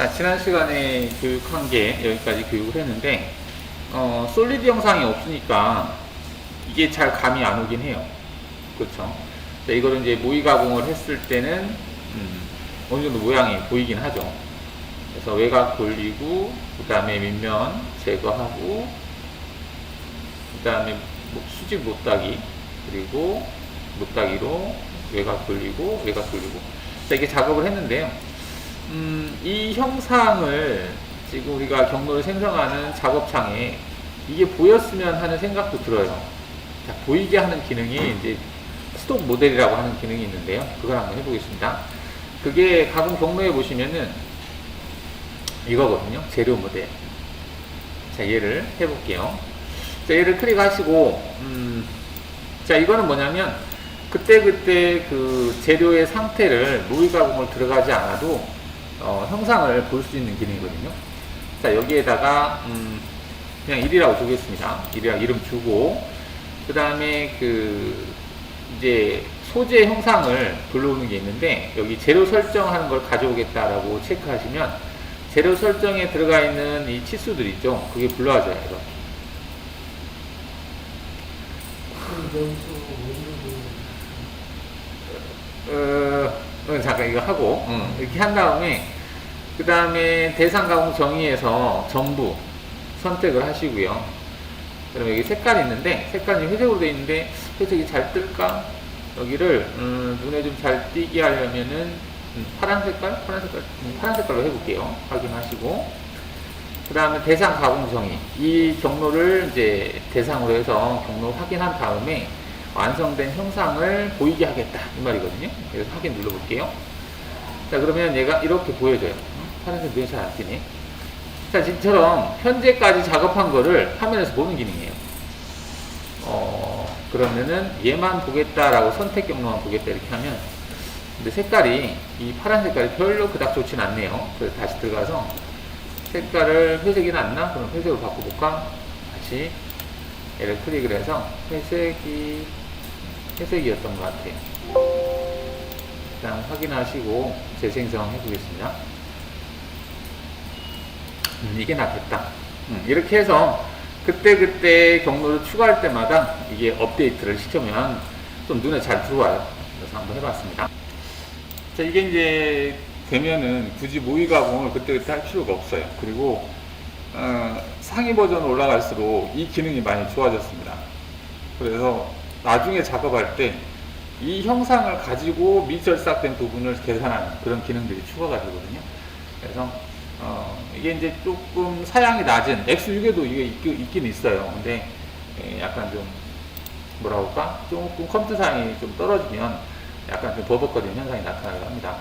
자, 지난 시간에 교육한 게 여기까지 교육을 했는데, 솔리드 형상이 없으니까 이게 잘 감이 안 오긴 해요. 그렇죠? 자, 이거를 이제 모의 가공을 했을 때는 어느 정도 모양이 보이긴 하죠. 그래서 외곽 돌리고, 그 다음에 밑면 제거하고, 그 다음에 수직 못따기, 그리고 못따기로 외곽 돌리고, 외곽 돌리고. 자, 이게 작업을 했는데요. 이 형상을 지금 우리가 경로를 생성하는 작업창에 이게 보였으면 하는 생각도 들어요. 자, 보이게 하는 기능이 이제 스톡 모델이라고 하는 기능이 있는데요. 그걸 한번 해보겠습니다. 그게 가공 경로에 보시면은 이거거든요. 재료 모델. 자, 얘를 해볼게요. 자, 얘를 클릭하시고, 자, 이거는 뭐냐면, 그때그때 그 재료의 상태를 모의 가공을 들어가지 않아도, 형상을 볼 수 있는 기능이거든요. 자, 여기에다가, 그냥 1이라고 주겠습니다. 1이라고 이름 주고, 그 다음에 이제 소재 형상을 불러오는 게 있는데, 여기 재료 설정하는 걸 가져오겠다라고 체크하시면, 재료 설정에 들어가 있는 이 치수들 있죠? 그게 불러와줘요, 이렇게. 잠깐 이거 하고, 이렇게 한 다음에, 그 다음에 대상 가공 정의에서 전부 선택을 하시고요. 그럼 여기 색깔이 있는데, 색깔이 회색으로 되어 있는데, 회색이 잘 뜰까? 여기를, 눈에 좀 잘 띄게 하려면은, 파란 색깔로 해볼게요. 확인하시고. 그 다음에 대상 가공 정의. 이 경로를 이제 대상으로 해서 경로 확인한 다음에, 완성된 형상을 보이게 하겠다 이 말이거든요. 그래서 확인 눌러볼게요. 자, 그러면 얘가 이렇게 보여져요. 파란색 눈이 잘 안 띄네. 자, 지금처럼 현재까지 작업한 거를 화면에서 보는 기능이에요. 그러면은 얘만 보겠다라고 선택 경로만 보겠다 이렇게 하면, 근데 색깔이 이 파란 색깔이 별로 그닥 좋진 않네요. 그래서 다시 들어가서 색깔을 회색이 낫나? 그럼 회색으로 바꿔볼까? 다시 얘를 클릭을 해서 회색이었던 것 같아요. 일단 확인하시고 재생성 해보겠습니다. 이게 낫겠다. 이렇게 해서 그때그때 경로를 추가할 때마다 이게 업데이트를 시키면 좀 눈에 잘 들어와요. 그래서 한번 해봤습니다. 자, 이게 이제 되면은 굳이 모의 가공을 그때그때 할 필요가 없어요. 그리고 상위 버전 올라갈수록 이 기능이 많이 좋아졌습니다. 그래서 나중에 작업할 때 이 형상을 가지고 미절삭된 부분을 계산하는 그런 기능들이 추가가 되거든요. 그래서 이게 이제 조금 사양이 낮은 X6에도 이게 있긴 있어요. 근데 약간 좀 뭐라고 할까? 조금 컴퓨터 사양이 좀 떨어지면 약간 좀 버벅거리는 현상이 나타나기도 합니다.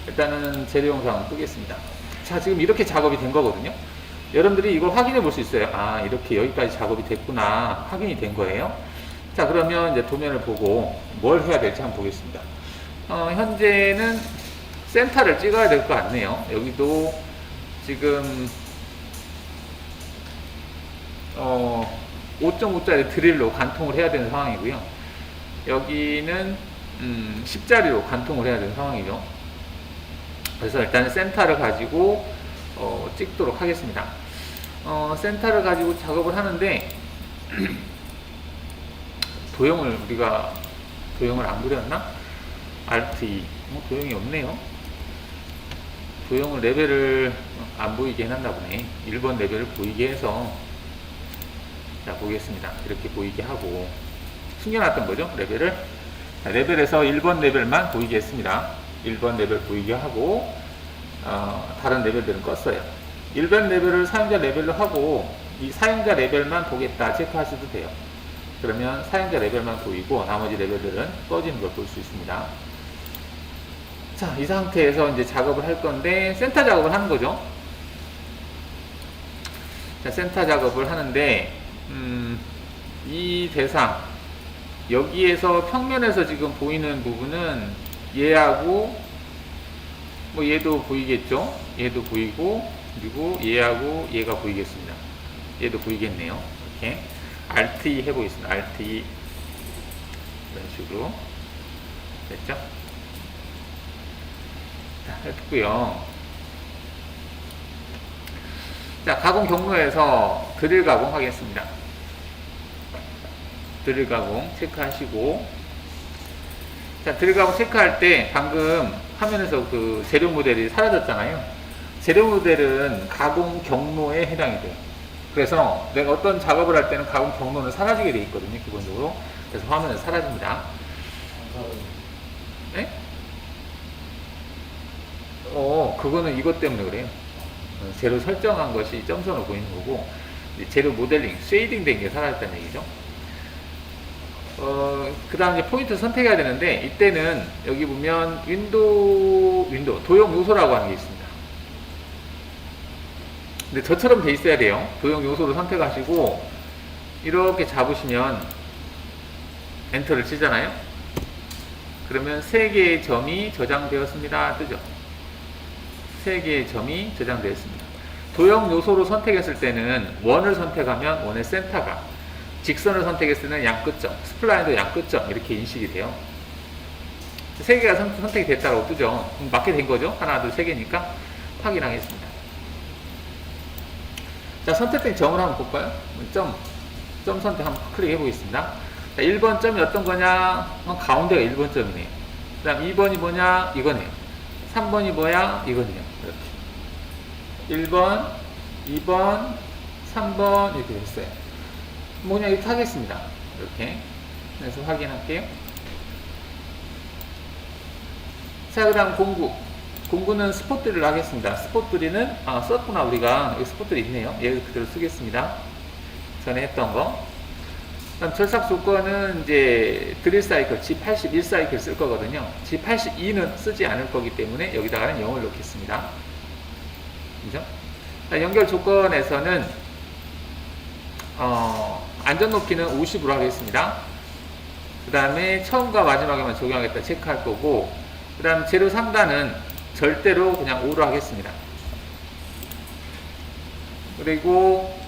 일단은 재료 영상을 끄겠습니다. 자, 지금 이렇게 작업이 된 거거든요. 여러분들이 이걸 확인해 볼 수 있어요. 아, 이렇게 여기까지 작업이 됐구나. 확인이 된 거예요. 자, 그러면 이제 도면을 보고 뭘 해야 될지 한번 보겠습니다. 현재는 센터를 찍어야 될 것 같네요. 여기도 지금 5.5짜리 드릴로 관통을 해야 되는 상황이고요. 여기는 10짜리로 관통을 해야 되는 상황이죠. 그래서 일단 센터를 가지고 찍도록 하겠습니다. 센터를 가지고 작업을 하는데 도형을 안 그렸나? Alt E. 도형이 없네요. 도형을 레벨을 안 보이게 해놨나 보네. 1번 레벨을 보이게 해서, 자, 보겠습니다. 이렇게 보이게 하고, 숨겨놨던 거죠, 레벨을. 자, 레벨에서 1번 레벨만 보이게 했습니다. 1번 레벨 보이게 하고, 다른 레벨들은 껐어요. 1번 레벨을 사용자 레벨로 하고, 이 사용자 레벨만 보겠다 체크하셔도 돼요. 그러면 사용자 레벨만 보이고 나머지 레벨들은 꺼지는 걸 볼 수 있습니다. 자, 이 상태에서 이제 작업을 할 건데 센터 작업을 하는 거죠. 자, 센터 작업을 하는데 이 대상 여기에서 평면에서 지금 보이는 부분은 얘하고 뭐 얘도 보이겠죠. 얘도 보이고 그리고 얘하고 얘가 보이겠습니다. 얘도 보이겠네요. 이렇게 Alt E 해보겠습니다. Alt E 이런 식으로 됐죠? 자, 했고요. 자, 가공 경로에서 드릴 가공 하겠습니다. 드릴 가공 체크하시고, 자, 드릴 가공 체크할 때 방금 화면에서 그 재료 모델이 사라졌잖아요. 재료 모델은 가공 경로에 해당이 돼요. 그래서 내가 어떤 작업을 할 때는 가공 경로는 사라지게 되어 있거든요, 기본적으로. 그래서 화면에서 사라집니다. 네? 그거는 이것 때문에 그래요. 재료 설정한 것이 점선으로 보이는 거고, 재료 모델링, 쉐이딩 된 게 사라졌다는 얘기죠. 그 다음 이제 포인트 선택해야 되는데, 이때는 여기 보면 윈도우, 도형 요소라고 하는 게 있습니다. 근데 저처럼 돼 있어야 돼요. 도형 요소를 선택하시고, 이렇게 잡으시면, 엔터를 치잖아요. 그러면 3개의 점이 저장되었습니다. 뜨죠? 3개의 점이 저장되었습니다. 도형 요소로 선택했을 때는 원을 선택하면 원의 센터가, 직선을 선택했을 때는 양끝점, 스플라인도 양끝점 이렇게 인식이 돼요. 3개가 선택이 됐다고 뜨죠. 맞게 된 거죠. 하나, 둘, 3개니까 확인하겠습니다. 자, 선택된 점을 한번 볼까요? 점 선택 한번 클릭해 보겠습니다. 자, 1번 점이 어떤 거냐? 가운데가 1번 점이네요. 그 다음 2번이 뭐냐? 이거네요. 3번이 뭐야? 이거네요. 이렇게 1번, 2번, 3번 이렇게 됐어요. 그냥 이렇게 하겠습니다. 이렇게. 그래서 확인할게요. 자, 그 다음 공구. 공구는 스포트를 하겠습니다. 스포트리는, 썼구나, 우리가. 여기 스포트리 있네요. 얘를 그대로 쓰겠습니다. 전에 했던 거. 그 다음 절삭 조건은 이제 드릴 사이클, G81 사이클 쓸 거거든요. G82는 쓰지 않을 거기 때문에 여기다가는 0을 넣겠습니다. 그죠? 연결 조건에서는, 안전 높이는 50으로 하겠습니다. 그 다음에 처음과 마지막에만 적용하겠다 체크할 거고, 그 다음 재료 상단은 절대로 그냥 5로 하겠습니다. 그리고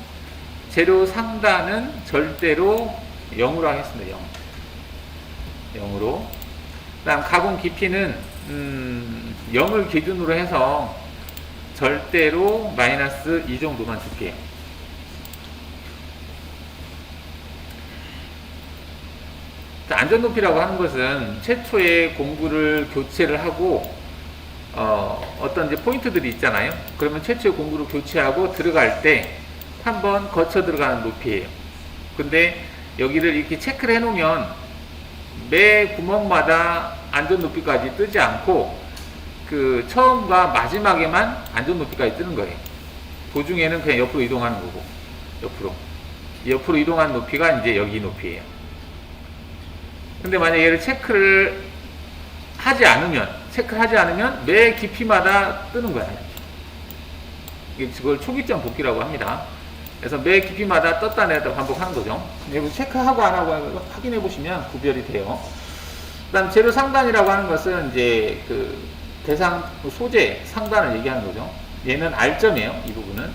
재료 상단은 절대로 0으로 하겠습니다. 0으로. 그 다음 가공 깊이는 0을 기준으로 해서 절대로 마이너스 2 정도만 줄게요. 안전 높이라고 하는 것은 최초에 공구를 교체를 하고 어떤 이제 포인트들이 있잖아요. 그러면 최초에 공구를 교체하고 들어갈 때 한번 거쳐 들어가는 높이예요. 근데 여기를 이렇게 체크를 해 놓으면 매 구멍마다 안전 높이까지 뜨지 않고 그 처음과 마지막에만 안전 높이까지 뜨는 거예요. 도중에는 그냥 옆으로 이동하는 거고, 옆으로 이동하는 높이가 이제 여기 높이예요. 근데 만약 얘를 체크를 하지 않으면 매 깊이마다 뜨는 거야. 이걸 초기점 복귀라고 합니다. 그래서 매 깊이마다 떴다 내렸다 반복하는 거죠. 여기 체크하고 안 하고 확인해 보시면 구별이 돼요. 그 다음 재료 상단이라고 하는 것은 이제 그 대상 소재 상단을 얘기하는 거죠. 얘는 R점이에요. 이 부분은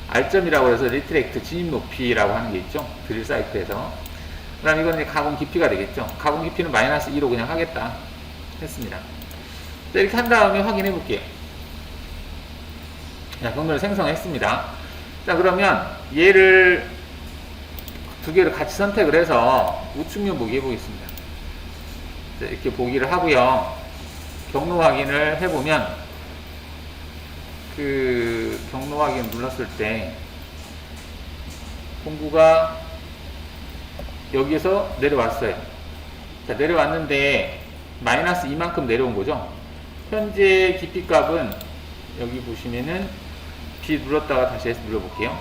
R점이라고 해서 리트랙트 진입 높이라고 하는 게 있죠. 드릴 사이클에서. 그 다음 이건 이제 가공 깊이가 되겠죠. 가공 깊이는 마이너스 2로 그냥 하겠다 했습니다. 자, 이렇게 한 다음에 확인해 볼게요. 자, 경로를 생성했습니다. 자, 그러면 얘를 두 개를 같이 선택을 해서 우측면 보기 해보겠습니다. 자, 이렇게 보기를 하고요. 경로 확인을 해보면 그 경로 확인 눌렀을 때 공구가 여기에서 내려왔어요. 자, 내려왔는데 마이너스 2만큼 내려온 거죠. 현재 깊이 값은 여기 보시면은 B 눌렀다가 다시 해서 눌러볼게요.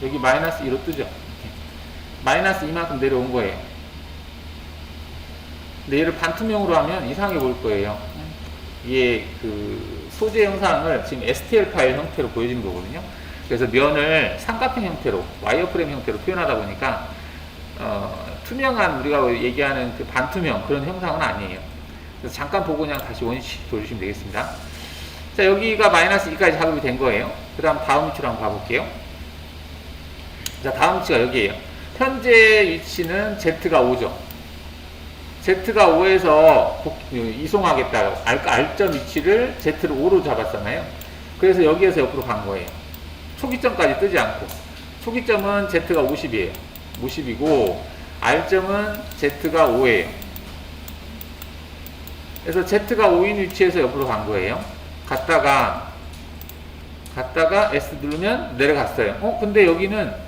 여기 마이너스 2로 뜨죠. 이렇게. 마이너스 2만큼 내려온 거예요. 근데 얘를 반투명으로 하면 이상하게 보일 거예요. 이게 그 소재 영상을 지금 STL 파일 형태로 보여지는 거거든요. 그래서 면을 삼각형 형태로, 와이어프레임 형태로 표현하다 보니까 투명한 우리가 얘기하는 그 반투명 그런 형상은 아니에요. 그래서 잠깐 보고 그냥 다시 원위치 돌리시면 되겠습니다. 자, 여기가 마이너스 2까지 작업이 된 거예요. 그 다음 다음 위치로 한번 봐볼게요. 자, 다음 위치가 여기에요. 현재 위치는 Z가 5죠. Z가 5에서 이송하겠다. R점 위치를 Z를 5로 잡았잖아요. 그래서 여기에서 옆으로 간 거예요. 초기점까지 뜨지 않고, 초기점은 Z가 50이에요. 50이고, R점은 Z가 5예요. 그래서 Z가 5인 위치에서 옆으로 간 거예요. 갔다가 S 누르면 내려갔어요. 근데 여기는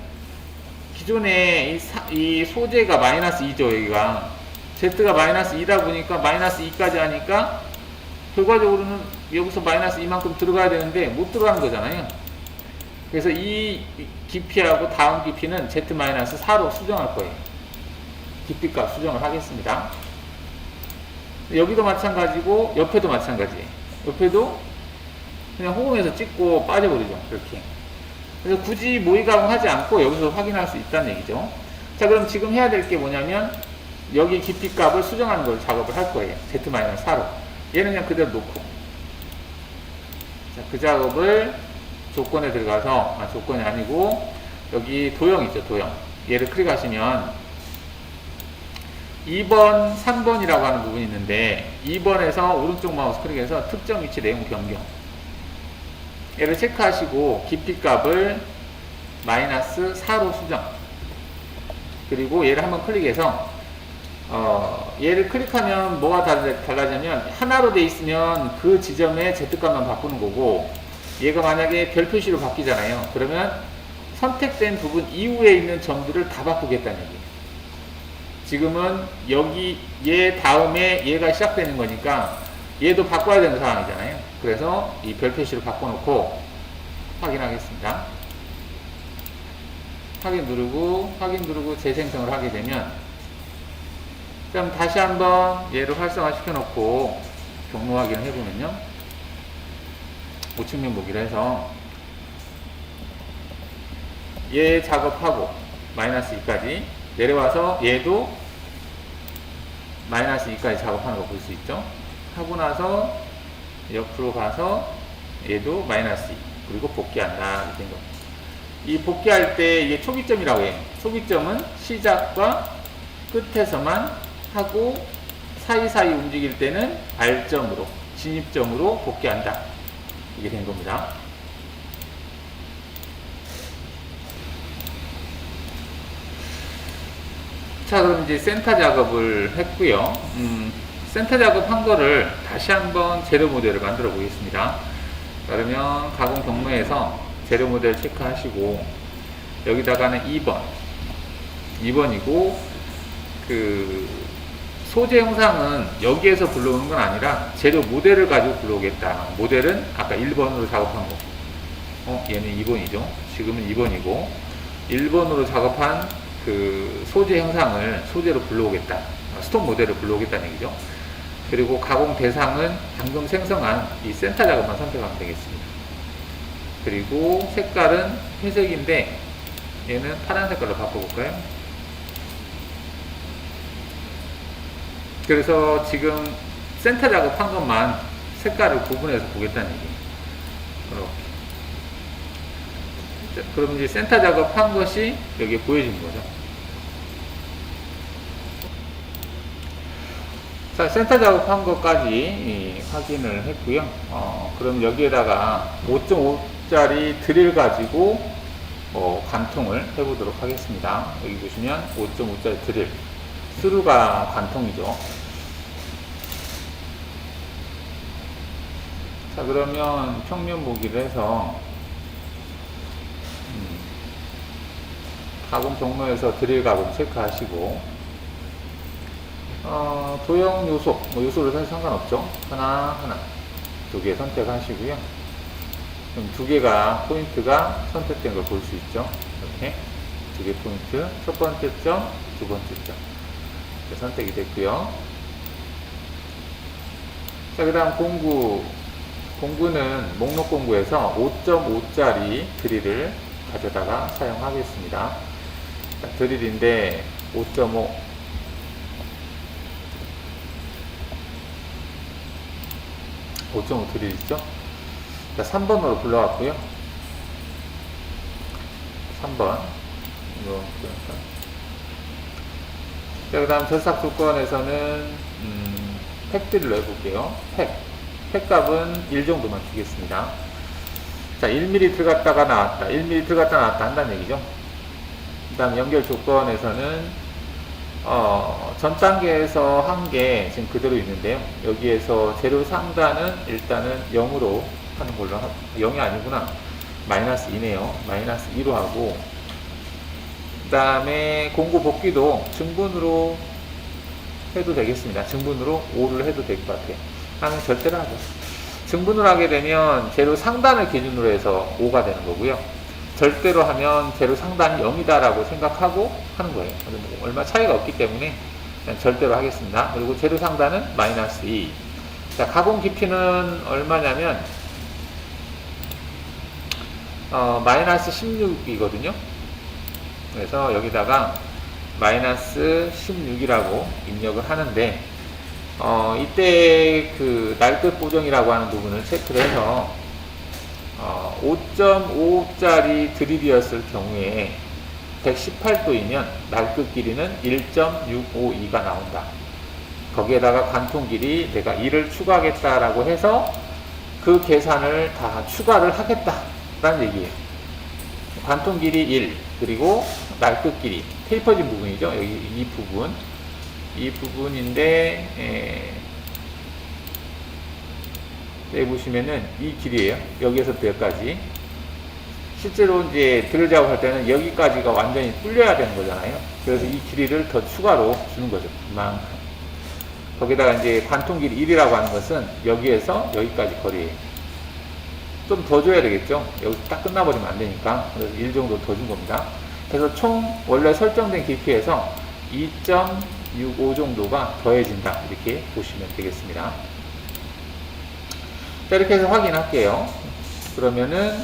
기존에 이 소재가 마이너스 2죠, 여기가. Z가 마이너스 2다 보니까 마이너스 2까지 하니까 결과적으로는 여기서 마이너스 2만큼 들어가야 되는데 못 들어가는 거잖아요. 그래서 이 깊이하고 다음 깊이는 Z-4로 수정할 거예요. 깊이값 수정을 하겠습니다. 여기도 마찬가지고 옆에도 마찬가지예요. 옆에도 그냥 호응해서 찍고 빠져버리죠. 이렇게. 그래서 굳이 모의가공 하지 않고 여기서 확인할 수 있다는 얘기죠. 자, 그럼 지금 해야 될 게 뭐냐면 여기 깊이 값을 수정하는 걸 작업을 할 거예요. Z-4로. 얘는 그냥 그대로 놓고. 자, 그 작업을 조건에 들어가서, 조건이 아니고 여기 도형 있죠, 도형. 얘를 클릭하시면 2번, 3번이라고 하는 부분이 있는데 2번에서 오른쪽 마우스 클릭해서 특정 위치 내용 변경. 얘를 체크하시고 깊이 값을 -4로 수정. 그리고 얘를 한번 클릭해서 얘를 클릭하면 뭐가 달라지냐면 하나로 돼 있으면 그 지점의 Z값만 바꾸는 거고, 얘가 만약에 별 표시로 바뀌잖아요. 그러면 선택된 부분 이후에 있는 점들을 다 바꾸겠다는 얘기예요. 지금은 여기 얘 다음에 얘가 시작되는 거니까 얘도 바꿔야 되는 상황이잖아요. 그래서 이 별 표시를 바꿔놓고 확인하겠습니다. 확인 누르고 재생성을 하게 되면, 그럼 다시 한번 얘를 활성화 시켜놓고 경로 확인을 해보면요. 우측면 보기를 해서 얘 작업하고 -2까지 내려와서 얘도 -2까지 작업하는 거 볼 수 있죠. 하고 나서 옆으로 가서 얘도 -2 그리고 복귀한다 이렇게 된 겁니다. 이 복귀할 때 이게 초기점이라고 해요. 초기점은 시작과 끝에서만 하고 사이사이 움직일 때는 R점으로, 진입점으로 복귀한다. 이게 된 겁니다. 자, 그럼 이제 센터 작업을 했고요. 센터 작업한 거를 다시 한번 재료 모델을 만들어 보겠습니다. 그러면 가공 경로에서 재료 모델 체크하시고 여기다가는 2번이고 그 소재 형상은 여기에서 불러오는 건 아니라 재료 모델을 가지고 불러오겠다. 모델은 아까 1번으로 작업한 거. 얘는 2번이죠. 지금은 2번이고 1번으로 작업한 그 소재 형상을 소재로 불러오겠다. 스톡 모델을 불러오겠다는 얘기죠. 그리고 가공 대상은 방금 생성한 이 센터 작업만 선택하면 되겠습니다. 그리고 색깔은 회색인데 얘는 파란 색깔로 바꿔볼까요? 그래서 지금 센터 작업한 것만 색깔을 구분해서 보겠다는 얘기예요. 이렇게. 그럼 이제 센터 작업한 것이 여기에 보여지는 거죠. 자, 센터 작업한 것까지 확인을 했고요. 그럼 여기에다가 5.5짜리 드릴 가지고 관통을 해보도록 하겠습니다. 여기 보시면 5.5짜리 드릴. 스루가 관통이죠. 자, 그러면 평면 보기를 해서 가공 경로에서 드릴 가공 체크하시고 도형 요소, 요소를 사실 상관없죠. 하나 두 개 선택하시고요. 그럼 두 개가 포인트가 선택된 걸 볼 수 있죠. 이렇게 두 개 포인트, 첫 번째 점, 두 번째 점 이렇게 선택이 됐고요. 자, 그 다음 공구는 목록 공구에서 5.5짜리 드릴을 가져다가 사용하겠습니다. 자, 드릴인데 5.5 드릴 있죠? 자, 3번으로 불러왔고요. 3번. 자, 그 다음 절삭 조건에서는, 팩 드릴로 해볼게요. 팩 값은 1 정도만 주겠습니다. 자, 1mm 들어갔다가 나왔다. 1mm 들어갔다 나왔다 한다는 얘기죠. 그 다음 연결 조건에서는 전 단계에서 한 게 지금 그대로 있는데요. 여기에서 재료 상단은 일단은 0으로 하는 걸로 하고, 0이 아니구나. 마이너스 2네요. 마이너스 2로 하고, 그 다음에 공구 복귀도 증분으로 해도 되겠습니다. 증분으로 5를 해도 될 것 같아요. 하면 절대로 하죠. 증분을 하게 되면 재료 상단을 기준으로 해서 5가 되는 거고요. 절대로 하면 재료 상단이 0이다라고 생각하고 하는 거예요. 얼마 차이가 없기 때문에 그냥 절대로 하겠습니다. 그리고 재료 상단은 마이너스 2. 자, 가공 깊이는 얼마냐면 마이너스 16이거든요. 그래서 여기다가 마이너스 16이라고 입력을 하는데 이때 그 날끝 보정이라고 하는 부분을 체크를 해서 5.5짜리 드릴이었을 경우에 118도이면 날끝 길이는 1.652가 나온다. 거기에다가 관통 길이 내가 2를 추가하겠다라고 해서 그 계산을 다 추가를 하겠다라는 얘기예요. 관통 길이 1, 그리고 날끝 길이, 테이퍼진 부분이죠. 여기 이 부분인데, 여기 보시면은 이 길이에요. 여기에서부터 여기까지. 실제로 이제 드릴 작업할 때는 여기까지가 완전히 뚫려야 되는 거잖아요. 그래서 이 길이를 더 추가로 주는 거죠. 그만큼. 거기다가 이제 관통 길이 1이라고 하는 것은 여기에서 여기까지 거리예요. 좀 더 줘야 되겠죠. 여기 딱 끝나버리면 안 되니까. 그래서 1 정도 더 준 겁니다. 그래서 총 원래 설정된 깊이에서 2.65 정도가 더해진다. 이렇게 보시면 되겠습니다. 자, 이렇게 해서 확인할게요. 그러면은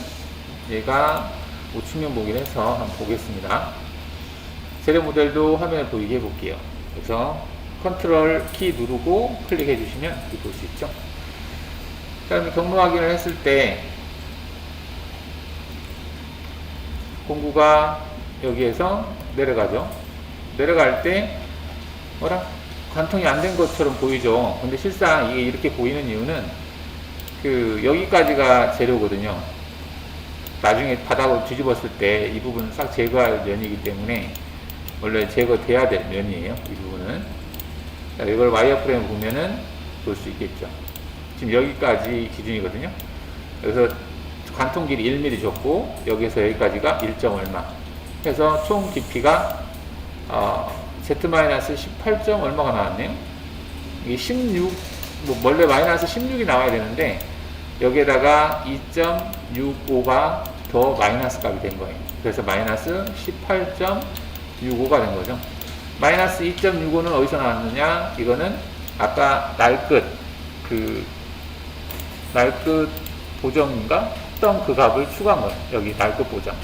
얘가 우측면 보기를 해서 한번 보겠습니다. 재료 모델도 화면에 보이게 해볼게요. 그래서 컨트롤 키 누르고 클릭해 주시면 이렇게 볼 수 있죠. 자, 그럼 경로 확인을 했을 때 공구가 여기에서 내려가죠. 내려갈 때 관통이 안 된 것처럼 보이죠. 근데 실상 이게 이렇게 보이는 이유는 여기까지가 재료거든요. 나중에 바닥으로 뒤집었을 때 이 부분은 싹 제거할 면이기 때문에 원래 제거돼야 될 면이에요. 이 부분은. 자, 이걸 와이어프레임 보면은 볼 수 있겠죠. 지금 여기까지 기준이거든요. 그래서 관통 길이 1mm 줬고 여기서 여기까지가 1. 얼마 해서 총 깊이가 Z-18. 얼마가 나왔네요. 이게 16, 원래 마이너스 16이 나와야 되는데 여기에다가 2.65가 더 마이너스 값이 된 거예요. 그래서 마이너스 18.65가 된 거죠. 마이너스 2.65는 어디서 나왔느냐? 이거는 아까 날끝 보정인가? 했던 그 값을 추가한 거예요. 여기 날끝 보정.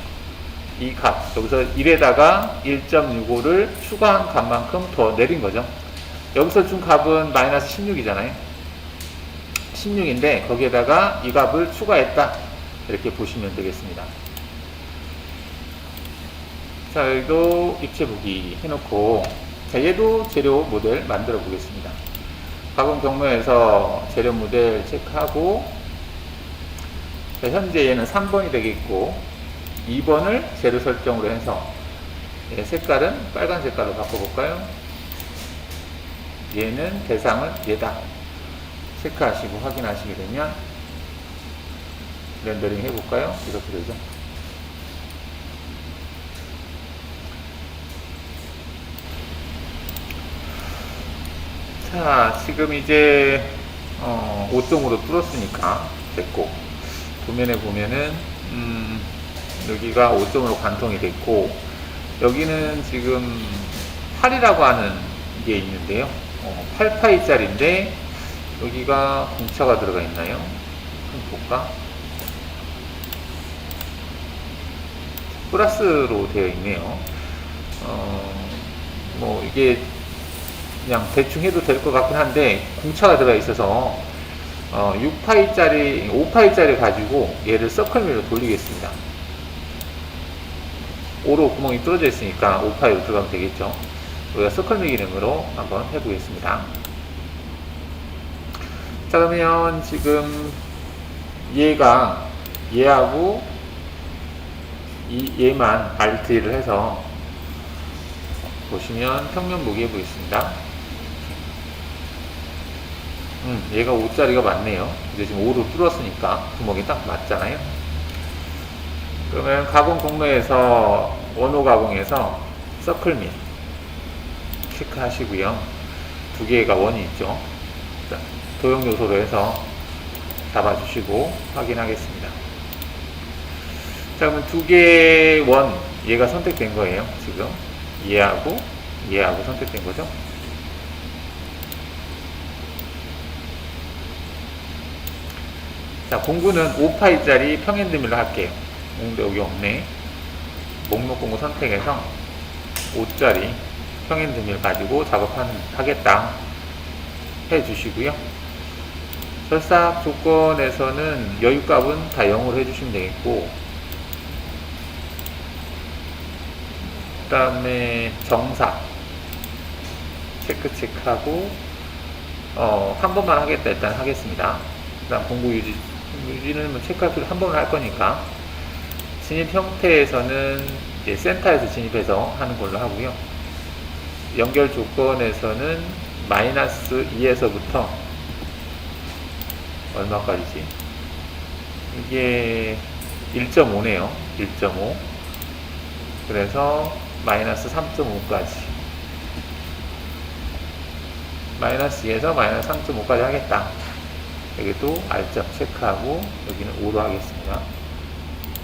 이 값. 여기서 1에다가 1.65를 추가한 값만큼 더 내린 거죠. 여기서 준 값은 마이너스 16이잖아요. 16인데 거기에다가 이 값을 추가했다. 이렇게 보시면 되겠습니다. 자, 여기도 입체 보기 해놓고, 자, 얘도 재료 모델 만들어 보겠습니다. 가공 경로에서 재료 모델 체크하고, 자, 현재 얘는 3번이 되겠고, 2번을 재료 설정으로 해서, 색깔은 빨간 색깔로 바꿔볼까요? 얘는 대상은 얘다. 체크하시고 확인하시게 되면 렌더링 해볼까요? 이렇게 되죠. 자, 지금 이제 5점으로 뚫었으니까 됐고, 도면에 보면은 여기가 5점으로 관통이 됐고, 여기는 지금 8이라고 하는 게 있는데요. 8파이짜리인데 여기가 공차가 들어가 있나요? 한번 볼까? 플러스로 되어 있네요. 뭐 이게 그냥 대충 해도 될 것 같긴 한데 공차가 들어가 있어서 6파이짜리, 5파이짜리 가지고 얘를 서클밀로 돌리겠습니다. 5로 구멍이 뚫어져 있으니까 5파이로 들어가면 되겠죠. 우리가 서클밀 기능으로 한번 해보겠습니다. 자, 그러면 지금 얘가 얘하고 얘만 알트를 해서 보시면 평면 보기해 보겠습니다. 얘가 5짜리가 맞네요. 이제 지금 5로 뚫었으니까 구멍이 딱 맞잖아요. 그러면 가공 공로에서 원호 가공에서 서클밀 체크하시고요. 두 개가 원이 있죠. 도형 요소로 해서 잡아주시고 확인하겠습니다. 자, 그러면 두 개의 원, 얘가 선택된 거예요. 지금 얘하고 선택된 거죠. 자, 공구는 5파이짜리 평행드밀로 할게요. 근데 여기 없네. 목록 공구 선택해서 5짜리 평행드밀 가지고 작업하겠다 해주시고요. 절삭 조건에서는 여유값은 다 0으로 해주시면 되겠고, 그 다음에 정삭 체크하고 한 번만 하겠다 일단 하겠습니다. 그 다음 공구 유지는 뭐 체크할 필요 한 번을 할 거니까, 진입 형태에서는 이제 센터에서 진입해서 하는 걸로 하고요. 연결 조건에서는 마이너스 2에서부터 얼마까지지? 이게 1.5네요. 1.5. 그래서 마이너스 3.5까지. 마이너스 2에서 마이너스 3.5까지 하겠다. 여기도 R점 체크하고 여기는 5로 하겠습니다.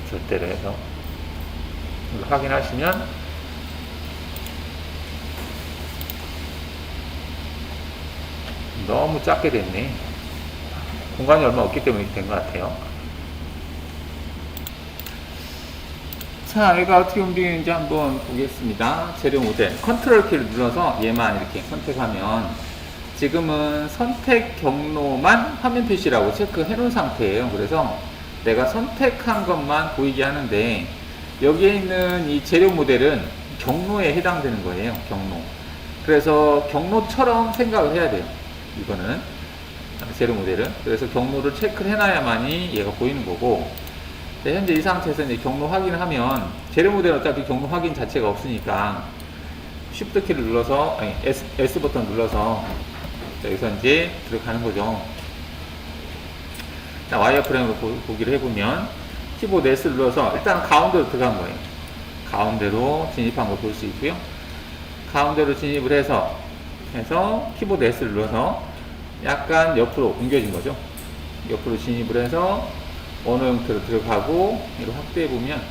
절대로 해서 확인하시면 너무 작게 됐네. 공간이 얼마 없기 때문에 이렇게 된 것 같아요. 자, 얘가 어떻게 움직이는지 한번 보겠습니다. 재료 모델 컨트롤 키를 눌러서 얘만 이렇게 선택하면 지금은 선택 경로만 화면 표시라고 체크해 놓은 상태예요. 그래서 내가 선택한 것만 보이게 하는데, 여기에 있는 이 재료 모델은 경로에 해당되는 거예요. 경로. 그래서 경로처럼 생각을 해야 돼요. 이거는 재료 모델은. 그래서 경로를 체크를 해놔야만이 얘가 보이는 거고, 현재 이 상태에서 이제 경로 확인을 하면, 재료 모델은 어차피 경로 확인 자체가 없으니까 Shift 키를 눌러서, 아니 S 버튼 눌러서 여기서 이제 들어가는 거죠. 자, 와이어프레임으로 보기를 해보면 키보드 S 눌러서 일단 가운데로 들어간 거예요. 가운데로 진입한 걸 볼 수 있고요. 가운데로 진입을 해서 키보드 S를 눌러서 약간 옆으로 옮겨진 거죠. 옆으로 진입을 해서 원호 형태로 들어가고, 이걸 확대해 보면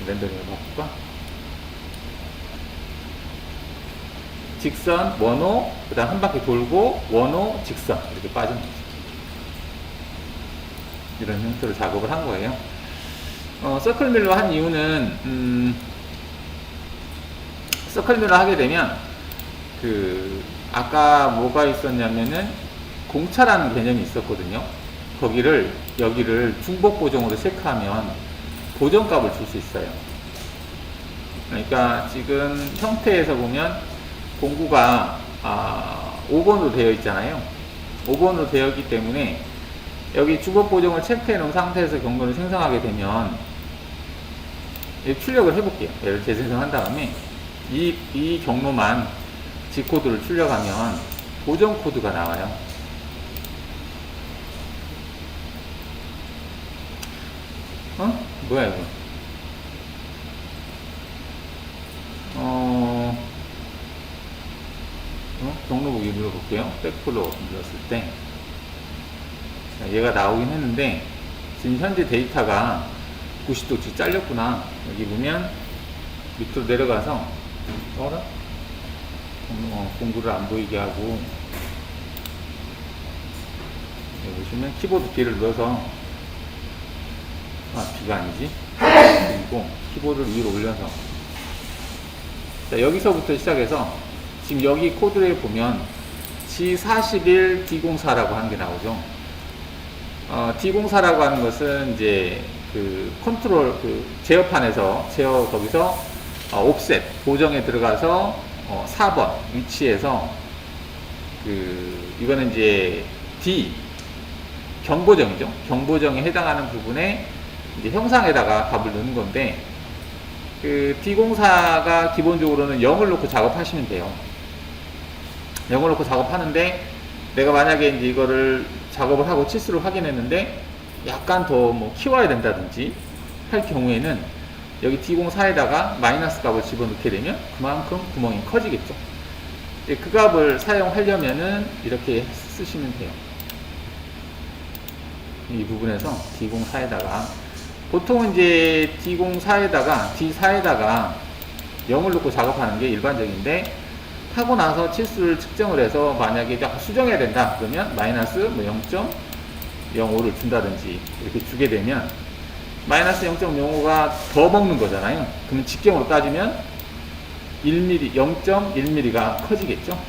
렌더링을 바꿀까? 직선, 원호, 그 다음 한 바퀴 돌고 원호, 직선 이렇게 빠진 거죠. 이런 형태로 작업을 한 거예요. 서클밀로 한 이유는 서클밀로 하게 되면 아까 뭐가 있었냐면은 공차라는 개념이 있었거든요. 여기를 중복 보정으로 체크하면 보정값을 줄 수 있어요. 그러니까 지금 형태에서 보면 공구가 5번으로 되어 있잖아요. 5번으로 되어 있기 때문에 여기 주법 보정을 체크해 놓은 상태에서 경로를 생성하게 되면, 출력을 해볼게요. 얘를 재생성한 다음에 이 경로만 G코드를 출력하면 보정 코드가 나와요. 뭐야 이거? 경로 보기 눌러볼게요. 백플로 눌렀을 때 얘가 나오긴 했는데, 지금 현재 데이터가 90도씩 잘렸구나. 여기 보면 밑으로 내려가서 공구를 안 보이게 하고, 여기 보시면 키보드 B를 눌러서, B가 아니지, 그리고 키보드를 위로 올려서, 자, 여기서부터 시작해서 지금 여기 코드에 보면 G41 D04라고 하는 게 나오죠. D04라고 하는 것은 이제 컨트롤 제어판에서 거기서 옵셋 보정에 들어가서 4번 위치에서 이거는 이제 경보정이죠. 경보정에 해당하는 부분에 이제 형상에다가 값을 넣는 건데, 그 D04가 기본적으로는 0을 놓고 작업하시면 돼요. 0을 놓고 작업하는데, 내가 만약에 이제 이거를 작업을 하고 치수를 확인했는데 약간 더 뭐 키워야 된다든지 할 경우에는 여기 D04에다가 마이너스 값을 집어넣게 되면 그만큼 구멍이 커지겠죠. 이제 그 값을 사용하려면은 이렇게 쓰시면 돼요. 이 부분에서 D04에다가 보통은 이제 D4에다가 0을 놓고 작업하는 게 일반적인데, 하고 나서 치수를 측정을 해서 만약에 수정해야 된다 그러면 마이너스 뭐 0.05를 준다든지 이렇게 주게 되면 마이너스 0.05가 더 먹는 거잖아요. 그러면 직경으로 따지면 1mm, 0.1mm가 커지겠죠.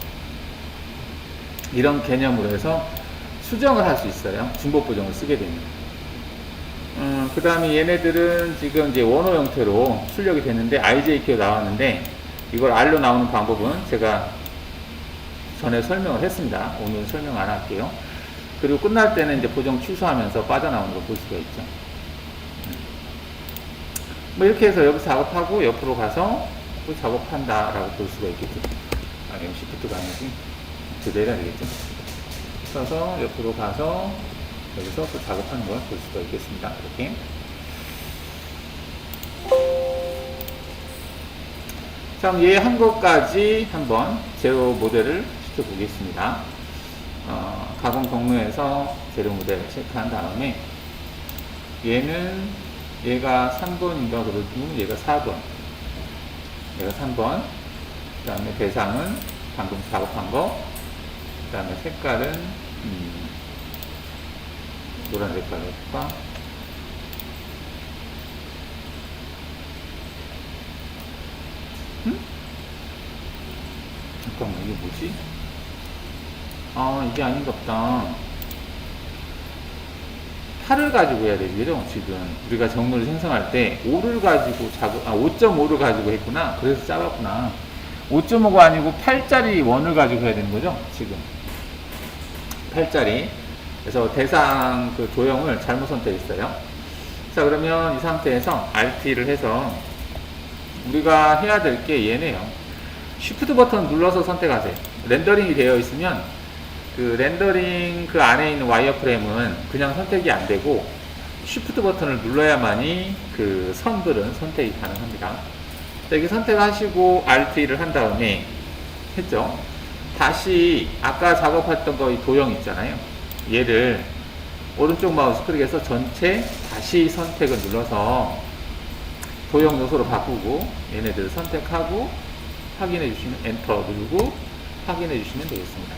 이런 개념으로 해서 수정을 할 수 있어요. 중복 보정을 쓰게 되면. 그 다음에 얘네들은 지금 이제 원호 형태로 출력이 됐는데 IJQ가 나왔는데, 이걸 R로 나오는 방법은 제가 전에 설명을 했습니다. 오늘 설명 안 할게요. 그리고 끝날 때는 이제 보정 취소하면서 빠져나오는 거 볼 수가 있죠. 뭐 이렇게 해서 여기 작업하고 옆으로 가서 또 작업한다라고 볼 수가 있겠죠. 아, 여기 시프트가 아니지. 저 내려야 되겠죠. 그래서 옆으로 가서 여기서 또 작업하는 걸 볼 수가 있겠습니다. 이렇게. 자, 얘 한 것까지 한번 제로 모델을 시켜보겠습니다. 가공 경로에서 제로 모델을 체크한 다음에 얘가 3번인가 그러면 얘가 4번, 얘가 3번, 그 다음에 대상은 방금 작업한 거, 그 다음에 색깔은 노란 색깔로 해볼까? 잠깐만, 이게 뭐지? 아, 이게 아닌가 보다. 8을 가지고 해야 되죠, 지금. 우리가 정로를 생성할 때 5를 가지고 5.5를 가지고 했구나. 그래서 작았구나. 5.5가 아니고 8짜리 원을 가지고 해야 되는 거죠, 지금. 8짜리. 그래서 대상 그 도형을 잘못 선택했어요. 자, 그러면 이 상태에서 RT를 해서 우리가 해야 될 게 얘네요. Shift 버튼 눌러서 선택하세요. 렌더링이 되어 있으면 그 렌더링 그 안에 있는 와이어프레임은 그냥 선택이 안 되고 Shift 버튼을 눌러야만이 그 선들은 선택이 가능합니다. 자, 이렇게 선택하시고 RT를 한 다음에 했죠. 다시 아까 작업했던 거 이 도형 있잖아요. 얘를 오른쪽 마우스 클릭해서 전체 다시 선택을 눌러서 도형 요소로 바꾸고 얘네들을 선택하고 확인해 주시면 엔터 누르고 확인해 주시면 되겠습니다.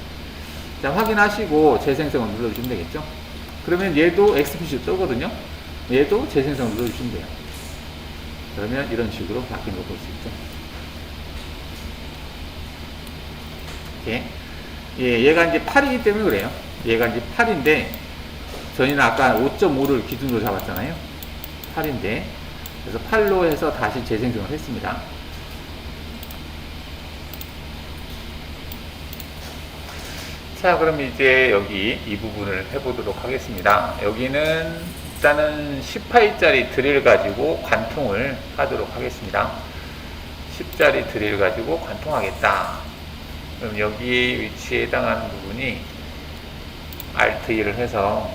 자, 확인하시고 재생성을 눌러주시면 되겠죠. 그러면 얘도 XPC 뜨거든요. 얘도 재생성 눌러주시면 돼요. 그러면 이런 식으로 바뀐 거 볼 수 있죠. 이렇게. 예, 얘가 이제 8이기 때문에 그래요. 얘가 이제 8인데 저희는 아까 5.5를 기준으로 잡았잖아요. 8인데 그래서 8로 해서 다시 재생성을 했습니다. 자, 그럼 이제 여기 이 부분을 해보도록 하겠습니다. 여기는 일단은 10파이짜리 드릴 가지고 관통을 하도록 하겠습니다. 10짜리 드릴 가지고 관통하겠다. 그럼 여기 위치에 해당하는 부분이 Alt 2를 해서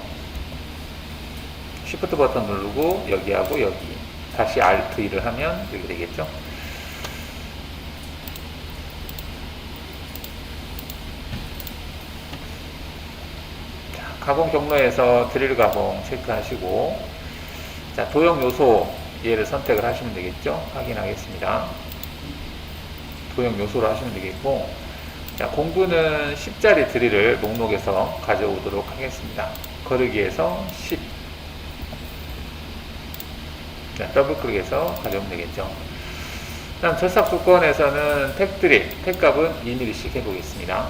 Shift 버튼 누르고 여기하고 여기 다시 Alt 2를 하면 이렇게 되겠죠. 가공 경로에서 드릴 가공 체크하시고, 자, 도형 요소 얘를 선택을 하시면 되겠죠. 확인하겠습니다. 도형 요소로 하시면 되겠고, 자, 공구는 10짜리 드릴을 목록에서 가져오도록 하겠습니다. 거르기에서 10. 자, 더블 클릭해서 가져오면 되겠죠. 다음 절삭 조건에서는 택 드릴, 택 값은 2mm씩 해보겠습니다.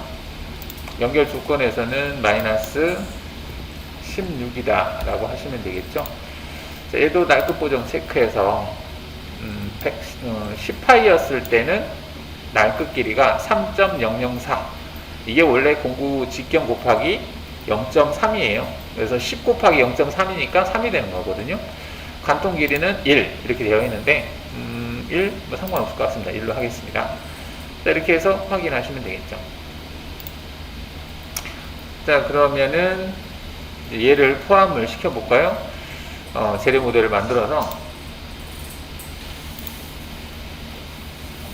연결 조건에서는 마이너스 16이다 라고 하시면 되겠죠. 자, 얘도 날급 보정 체크해서 10파이였을 때는 날급 길이가 3.004, 이게 원래 공구 직경 곱하기 0.3이에요 그래서 10 곱하기 0.3이니까 3이 되는 거거든요. 관통 길이는 1 이렇게 되어 있는데 1 뭐 상관없을 것 같습니다. 1로 하겠습니다. 자, 이렇게 해서 확인하시면 되겠죠. 자, 그러면은 얘를 포함을 시켜볼까요? 재료 모델을 만들어서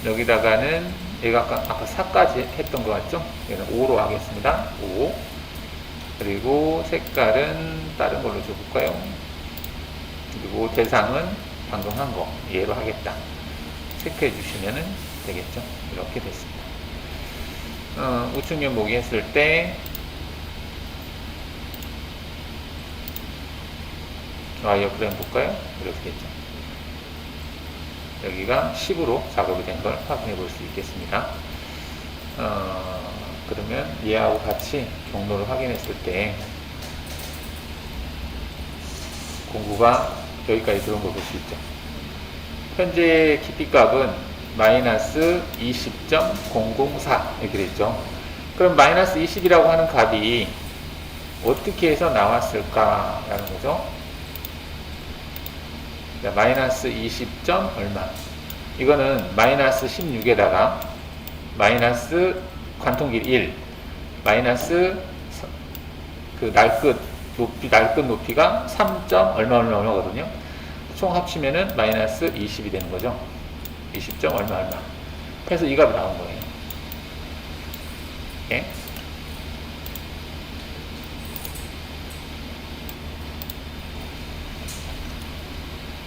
여기다가는 얘가 아까 4까지 했던 것 같죠? 얘는 5로 하겠습니다. 5. 그리고 색깔은 다른 걸로 줘볼까요? 그리고 대상은 방금 한 거 얘로 하겠다. 체크해 주시면 되겠죠? 이렇게 됐습니다. 우측 면보기 했을 때 와이어프레임 볼까요? 이렇게 됐죠. 여기가 10으로 작업이 된 걸 확인해 볼 수 있겠습니다. 그러면 얘하고 같이 경로를 확인했을 때 공구가 여기까지 들어온 걸 볼 수 있죠. 현재 깊이 값은 마이너스 20.004 이렇게 됐죠. 그럼 마이너스 20이라고 하는 값이 어떻게 해서 나왔을까 라는 거죠. 자, 마이너스 20. 얼마. 이거는 마이너스 16에다가 마이너스 관통길 1 마이너스 그 날끝 높이가 3. 얼마거든요. 총 합치면은 마이너스 20이 되는 거죠. 20. 얼마. 그래서 이 값이 나온 거예요. 예?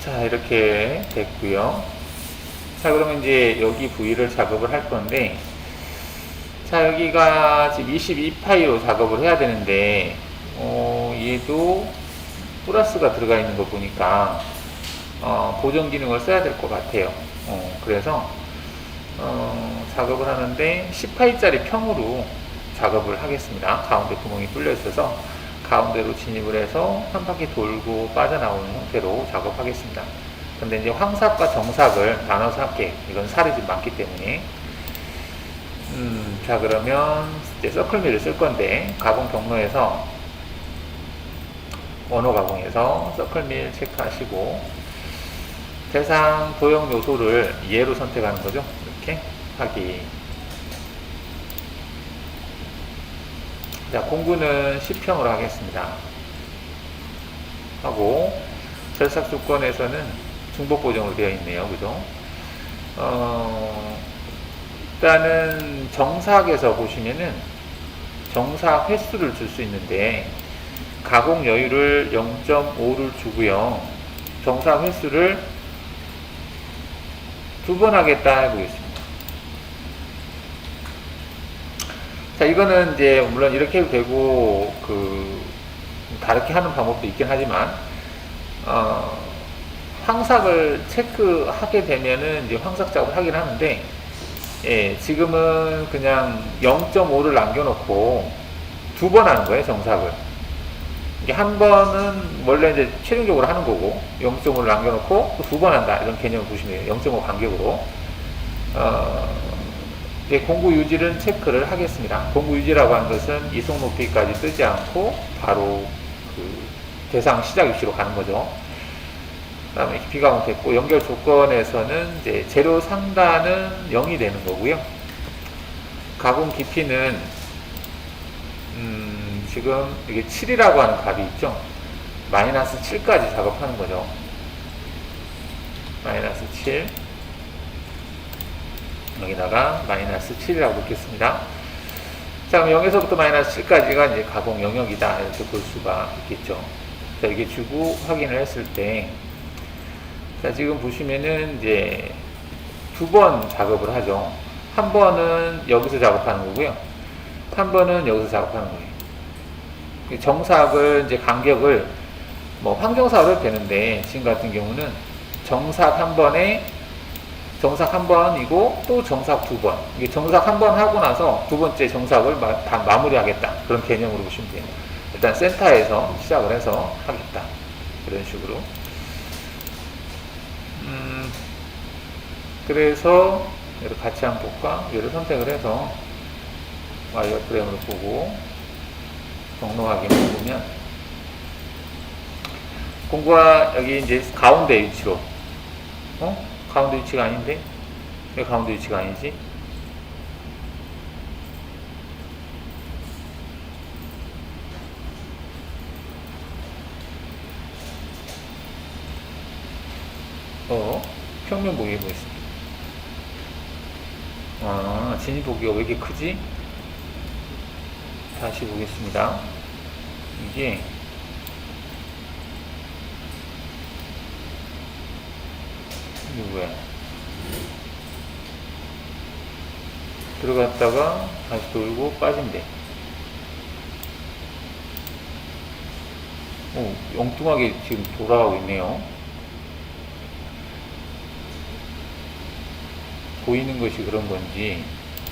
자, 이렇게 됐고요. 자, 그러면 이제 여기 부위를 작업을 할 건데, 자, 여기가 지금 22파이로 작업을 해야 되는데, 얘도 플러스가 들어가 있는 거 보니까 보정 기능을 써야 될 것 같아요. 그래서 작업을 하는데 10파이짜리 평으로 작업을 하겠습니다. 가운데 구멍이 뚫려 있어서 가운데로 진입을 해서 한 바퀴 돌고 빠져나오는 형태로 작업하겠습니다. 근데 이제 황삭과 정삭을 나눠서 할게. 이건 살이 좀 많기 때문에. 자, 그러면 이제 서클밀을 쓸 건데, 가공 경로에서, 원호 가공에서 서클밀 체크하시고, 대상 도형 요소를 얘로 선택하는 거죠. 이렇게 하기. 자, 공구는 10평으로 하겠습니다. 하고, 절삭 조건에서는 중복 보정으로 되어 있네요. 그죠? 일단은 정삭에서 보시면은 정삭 횟수를 줄 수 있는데, 가공 여유를 0.5를 주고요. 정삭 횟수를 2번 하겠다 해보겠습니다. 자, 이거는 이제 물론 이렇게 해도 되고 다르게 하는 방법도 있긴 하지만 황삭을 체크하게 되면은 이제 황삭 작업을 하긴 하는데, 예, 지금은 그냥 0.5를 남겨놓고 2번 하는 거예요, 정삭을. 이게 한 번은 원래 이제 최종적으로 하는 거고 0.5를 남겨놓고 또 2번 한다 이런 개념을 보시면 돼요. 0.5 간격으로. 이제 공구 유지는 체크를 하겠습니다. 공구 유지라고 하는 것은 이속 높이까지 뜨지 않고 바로 대상 시작 위치로 가는 거죠. 그 다음에 깊이 가공됐고, 연결 조건에서는 이제 재료 상단은 0이 되는 거고요. 가공 깊이는 지금 이게 7이라고 하는 값이 있죠. 마이너스 7까지 작업하는 거죠. 마이너스 7. 여기다가 마이너스 7이라고 놓겠습니다. 자, 그럼 0에서부터 마이너스 7까지가 이제 가공 영역이다. 이렇게 볼 수가 있겠죠. 자, 이게 주고 확인을 했을 때, 자, 지금 보시면은 이제 2번 작업을 하죠. 한 번은 여기서 작업하는 거고요. 한 번은 여기서 작업하는 거예요. 정삭을 이제 간격을 뭐 황정삭으로 해도 되는데, 지금 같은 경우는 정삭 한 번에 정삭 한 번이고 또 정삭 2번. 이게 정삭 한 번 하고 나서 두 번째 정삭을 다 마무리하겠다. 그런 개념으로 보시면 돼요. 일단 센터에서 시작을 해서 하겠다. 이런 식으로. 그래서 얘를 같이 한번 볼까? 얘를 선택을 해서 와이어프레임을 보고 경로 확인을 보면 공구가 여기 이제 가운데 위치로, 가운데 위치가 아닌데? 왜 가운데 위치가 아니지? 평면 보기에 뭐 있어? 진입 보기가 왜 이렇게 크지? 다시 보겠습니다. 이게 뭐야? 들어갔다가 다시 돌고 빠진대. 엉뚱하게 지금 돌아가고 있네요. 보이는 것이 그런 건지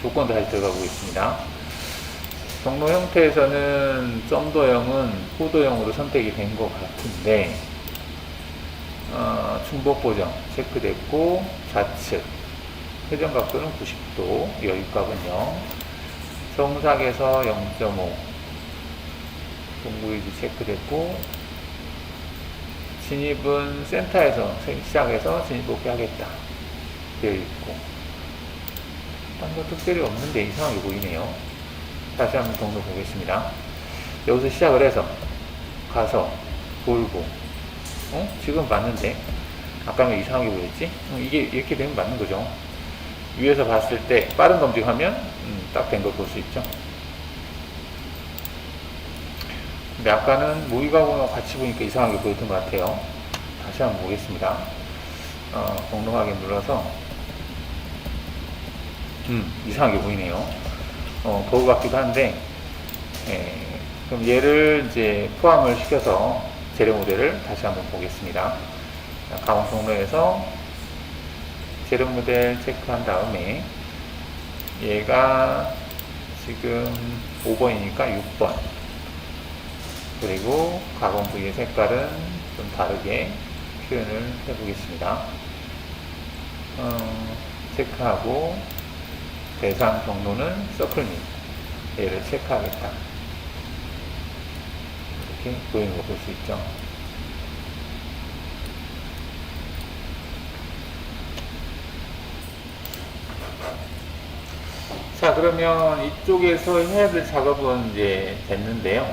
조건 다시 들어가고 있습니다. 경로 형태에서는 점도형은 호도형으로 선택이 된 것 같은데, 중복 보정 체크됐고, 좌측 회전 각도는 90도, 여유값은 0, 정삭에서 0.5, 동구 위치 체크됐고, 진입은 센터에서 시작해서 진입 복귀 하겠다 되어 있고, 딴 거 특별히 없는데 이상하게 보이네요. 다시 한번 경로 보겠습니다. 여기서 시작을 해서 가서 돌고, 지금 맞는데 아까 왜 이상하게 보였지? 이게 이렇게 되면 맞는 거죠. 위에서 봤을 때 빠른 검증하면 딱 된 걸 볼 수 있죠. 근데 아까는 모의가공하고 같이 보니까 이상하게 보였던 것 같아요. 다시 한번 보겠습니다. 경로 확인 눌러서 이상하게 보이네요. 버그 같기도 한데, 그럼 얘를 이제 포함을 시켜서 재료 모델을 다시 한번 보겠습니다. 가공 경로에서 재료 모델 체크한 다음에 얘가 지금 5번이니까 6번, 그리고 가공 부위의 색깔은 좀 다르게 표현을 해보겠습니다. 체크하고 대상 경로는 서클 및 얘를 체크하겠다. 이렇게 보이는 거 볼 수 있죠. 자, 그러면 이쪽에서 해야 될 작업은 이제 됐는데요.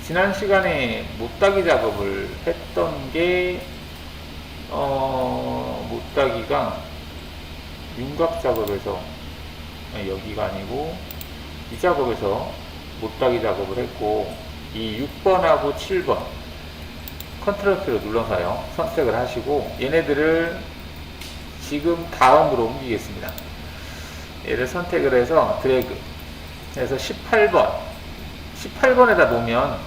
지난 시간에 못따기 작업을 했던 게, 못따기가 윤곽 작업에서, 여기가 아니고 이 작업에서 못따기 작업을 했고, 이 6번하고 7번 컨트롤키로 눌러서요 선택을 하시고, 얘네들을 지금 다음으로 옮기겠습니다. 얘를 선택을 해서 드래그 해서 18번에다 놓으면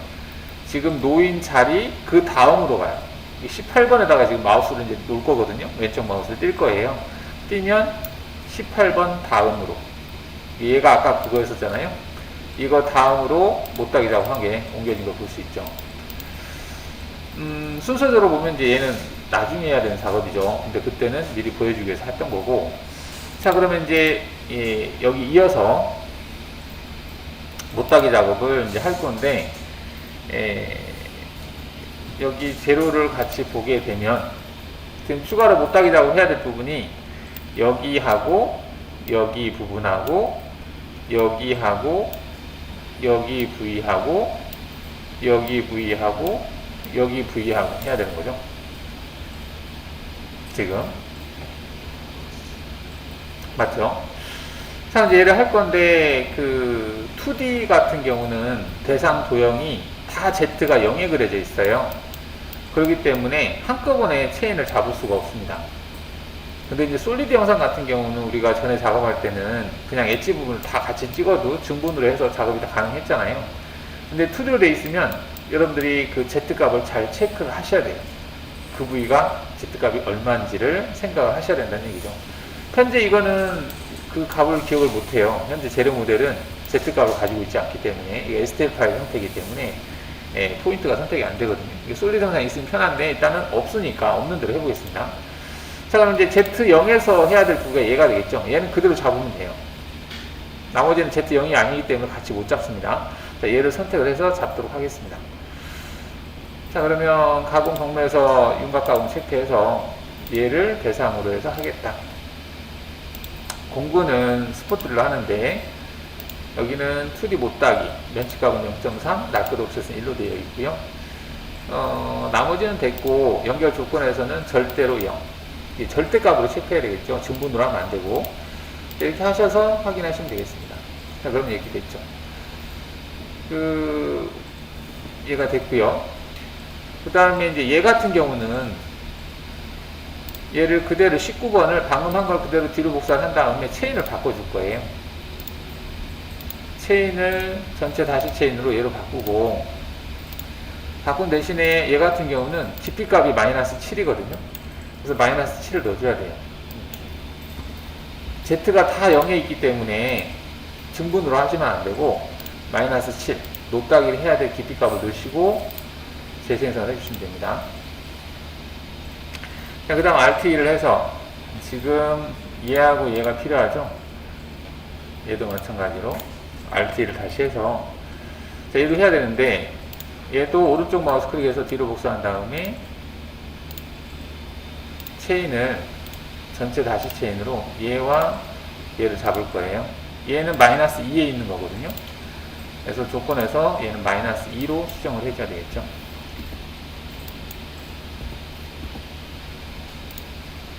지금 놓인 자리 그 다음으로 가요. 18번에다가 지금 마우스를 이제 놓을 거거든요. 왼쪽 마우스를 뛸 거예요. 띄면 18번 다음으로, 얘가 아까 그거 했었잖아요. 이거 다음으로 못따기 작업한 게 옮겨진 걸 볼 수 있죠. 순서대로 보면 이제 얘는 나중에 해야 되는 작업이죠. 근데 그때는 미리 보여주기 위해서 했던 거고. 자, 그러면 이제 여기 이어서 못따기 작업을 이제 할 건데, 여기 재료를 같이 보게 되면 지금 추가로 못따기 작업 해야 될 부분이 여기하고 여기 부분하고 여기하고 여기 부위하고 여기 부위하고 여기 부위하고 해야 되는 거죠. 지금 맞죠? 자, 이제 얘를 할 건데, 그 2D 같은 경우는 대상 도형이 다 Z가 0에 그려져 있어요. 그렇기 때문에 한꺼번에 체인을 잡을 수가 없습니다. 근데 이제 솔리드 영상 같은 경우는 우리가 전에 작업할 때는 그냥 엣지 부분을 다 같이 찍어도 중분으로 해서 작업이 다 가능했잖아요. 근데 2D로 돼 있으면 여러분들이 그 Z값을 잘 체크를 하셔야 돼요. 그 부위가 Z값이 얼마인지를 생각을 하셔야 된다는 얘기죠. 현재 이거는 그 값을 기억을 못해요. 현재 재료 모델은 Z값을 가지고 있지 않기 때문에, 이게 STL 파일 형태이기 때문에 포인트가 선택이 안 되거든요. 이게 솔리드 영상이 있으면 편한데 일단은 없으니까 없는 대로 해보겠습니다. 자, 그럼 이제 Z0에서 해야 될 부위가 얘가 되겠죠. 얘는 그대로 잡으면 돼요. 나머지는 Z0이 아니기 때문에 같이 못 잡습니다. 자, 얘를 선택을 해서 잡도록 하겠습니다. 자, 그러면 가공 경로에서 윤곽 가공 체크해서 얘를 대상으로 해서 하겠다. 공구는 스포트를 하는데 여기는 2D 못따기, 면치값은 0.3, 날것 옵셋은 1로 되어 있고요. 나머지는 됐고 연결 조건에서는 절대로 0. 절대값으로 체크해야 되겠죠. 증분으로 하면 안 되고. 이렇게 하셔서 확인하시면 되겠습니다. 자, 그러면 이렇게 됐죠. 얘가 됐고요. 그 다음에 이제 얘 같은 경우는 얘를 그대로 19번을 방금 한 걸 그대로 뒤로 복사한 다음에 체인을 바꿔줄 거예요. 체인을 전체 다시 체인으로 얘로 바꾸고, 바꾼 대신에 얘 같은 경우는 깊이 값이 마이너스 7이거든요. 그래서 마이너스 7을 넣어줘야 돼요. Z가 다 0에 있기 때문에 증분으로 하시면 안 되고 마이너스 7 노따기를 해야 될 깊이 값을 넣으시고 재생성을 해주시면 됩니다. 그 다음 RT를 해서 지금 얘하고 얘가 필요하죠. 얘도 마찬가지로 RT를 다시 해서 자, 얘도 해야 되는데 얘도 오른쪽 마우스 클릭해서 뒤로 복사한 다음에 체인을 전체 다시 체인으로 얘와 얘를 잡을 거예요. 얘는 마이너스 2에 있는 거거든요. 그래서 조건에서 얘는 마이너스 2로 수정을 해줘야 되겠죠.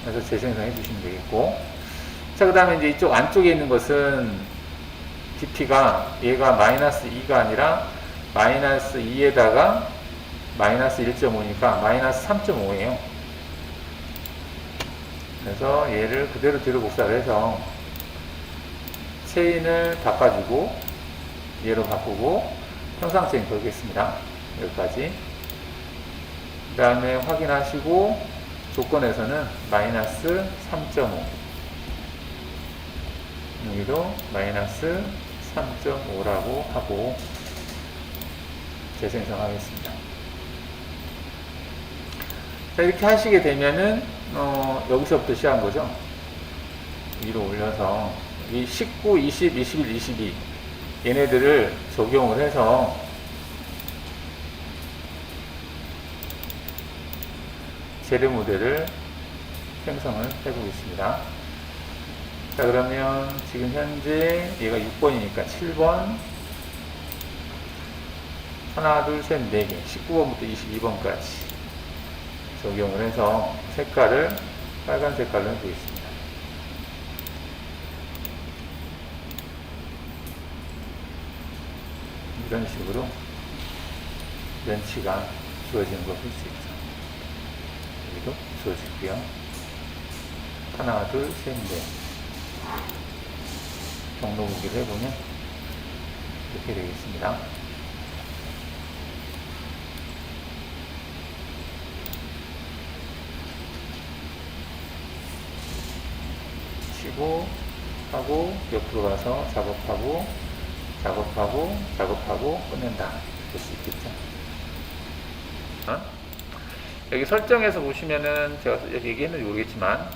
그래서 재생성 해주시면 되겠고. 자, 그 다음에 이제 이쪽 안쪽에 있는 것은 DP가 얘가 마이너스 2가 아니라 마이너스 2에다가 마이너스 1.5니까 마이너스 3.5예요. 그래서 얘를 그대로 뒤로 복사를 해서 체인을 바꿔주고 얘로 바꾸고 평상 체인 걸겠습니다. 여기까지. 그 다음에 확인하시고 조건에서는 마이너스 3.5 여기도 마이너스 3.5라고 하고 재생성하겠습니다. 자, 이렇게 하시게 되면은 여기서부터 시작한 거죠. 위로 올려서 이 19, 20, 21, 22 얘네들을 적용을 해서 재료 모델을 생성을 해보겠습니다. 자, 그러면 지금 현재 얘가 6번이니까 7번 하나, 둘, 셋, 4개 19번부터 22번까지 적용을 해서 색깔을 빨간 색깔로 해보겠습니다. 이런 식으로 렌치가 주어지는 걸 볼 수 있죠. 여기도 주어지고요. 하나, 둘, 셋, 넷 경로 보기를 해보면 이렇게 되겠습니다. 치고 하고 옆으로 가서 작업하고 작업하고 작업하고 끝낸다 볼 수 있겠죠. 여기 설정에서 보시면은 제가 얘기했는지 모르겠지만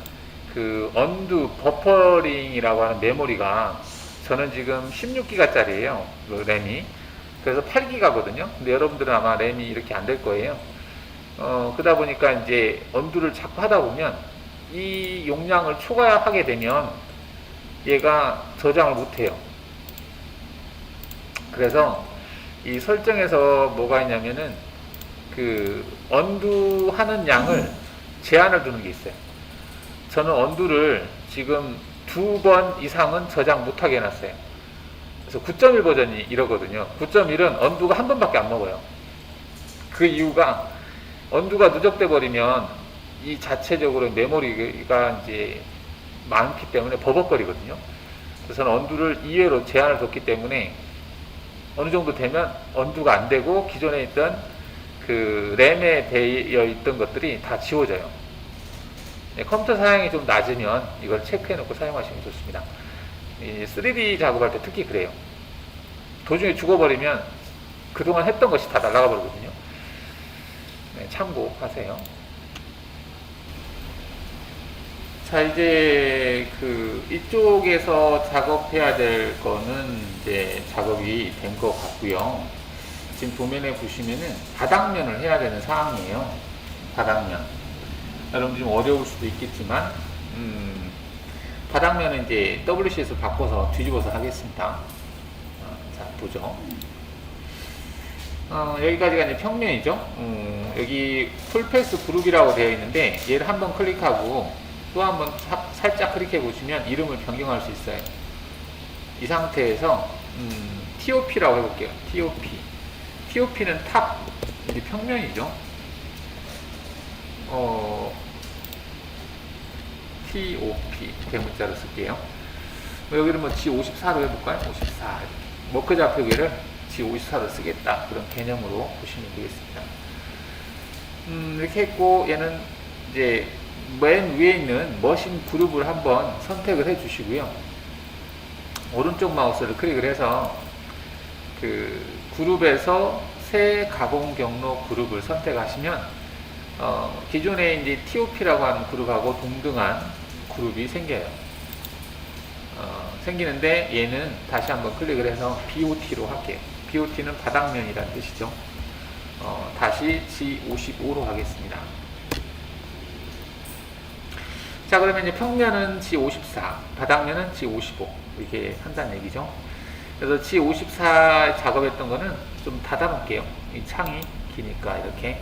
그 언두 버퍼링이라고 하는 메모리가 저는 지금 16기가 짜리예요. 램이. 그래서 8기가거든요. 근데 여러분들은 아마 램이 이렇게 안 될 거예요. 그러다 보니까 이제 언두를 자꾸 하다 보면 이 용량을 초과하게 되면 얘가 저장을 못해요. 그래서 이 설정에서 뭐가 있냐면은 그 언두 하는 양을 제한을 두는 게 있어요. 저는 언두를 지금 2번 이상은 저장 못하게 해놨어요. 그래서 9.1 버전이 이러거든요. 9.1은 언두가 한 번밖에 안 먹어요. 그 이유가 언두가 누적돼 버리면 이 자체적으로 메모리가 이제 많기 때문에 버벅거리거든요. 그래서 저는 언두를 2회로 제한을 뒀기 때문에 어느 정도 되면 언두가 안 되고 기존에 있던 그 램에 되어 있던 것들이 다 지워져요. 네, 컴퓨터 사양이 좀 낮으면 이걸 체크해 놓고 사용하시면 좋습니다. 이 3D 작업할 때 특히 그래요. 도중에 죽어버리면 그동안 했던 것이 다 날아가 버리거든요. 네, 참고하세요. 자, 이제 그 이쪽에서 작업해야 될 거는 이제 작업이 된 것 같고요. 지금 도면에 보시면은 바닥면을 해야 되는 상황이에요. 바닥면. 여러분 좀 어려울 수도 있겠지만, 바닥면은 이제 WC에서 바꿔서 뒤집어서 하겠습니다. 자, 보죠. 여기까지가 이제 평면이죠. 여기 풀패스 그룹이라고 되어 있는데, 얘를 한번 클릭하고, 또 한번 살짝 클릭해 보시면 이름을 변경할 수 있어요. 이 상태에서, TOP라고 해볼게요. TOP. TOP는 탑, 이게 평면이죠. TOP 대문자로 쓸게요. 여기를 뭐 G54로 해볼까요? 54. 워크 좌표기를 G54로 쓰겠다. 그런 개념으로 보시면 되겠습니다. 이렇게 했고, 얘는 이제 맨 위에 있는 머신 그룹을 한번 선택을 해 주시고요. 오른쪽 마우스를 클릭을 해서 그 그룹에서 새 가공 경로 그룹을 선택하시면 기존에 이제 TOP라고 하는 그룹하고 동등한 그룹이 생겨요. 생기는데 얘는 다시 한번 클릭을 해서 BOT로 할게요. BOT는 바닥면이라는 뜻이죠. 다시 G55로 하겠습니다. 자, 그러면 이제 평면은 G54, 바닥면은 G55 이렇게 한다는 얘기죠. 그래서 G54 작업했던 거는 좀 닫아놓을게요. 이 창이 기니까 이렇게.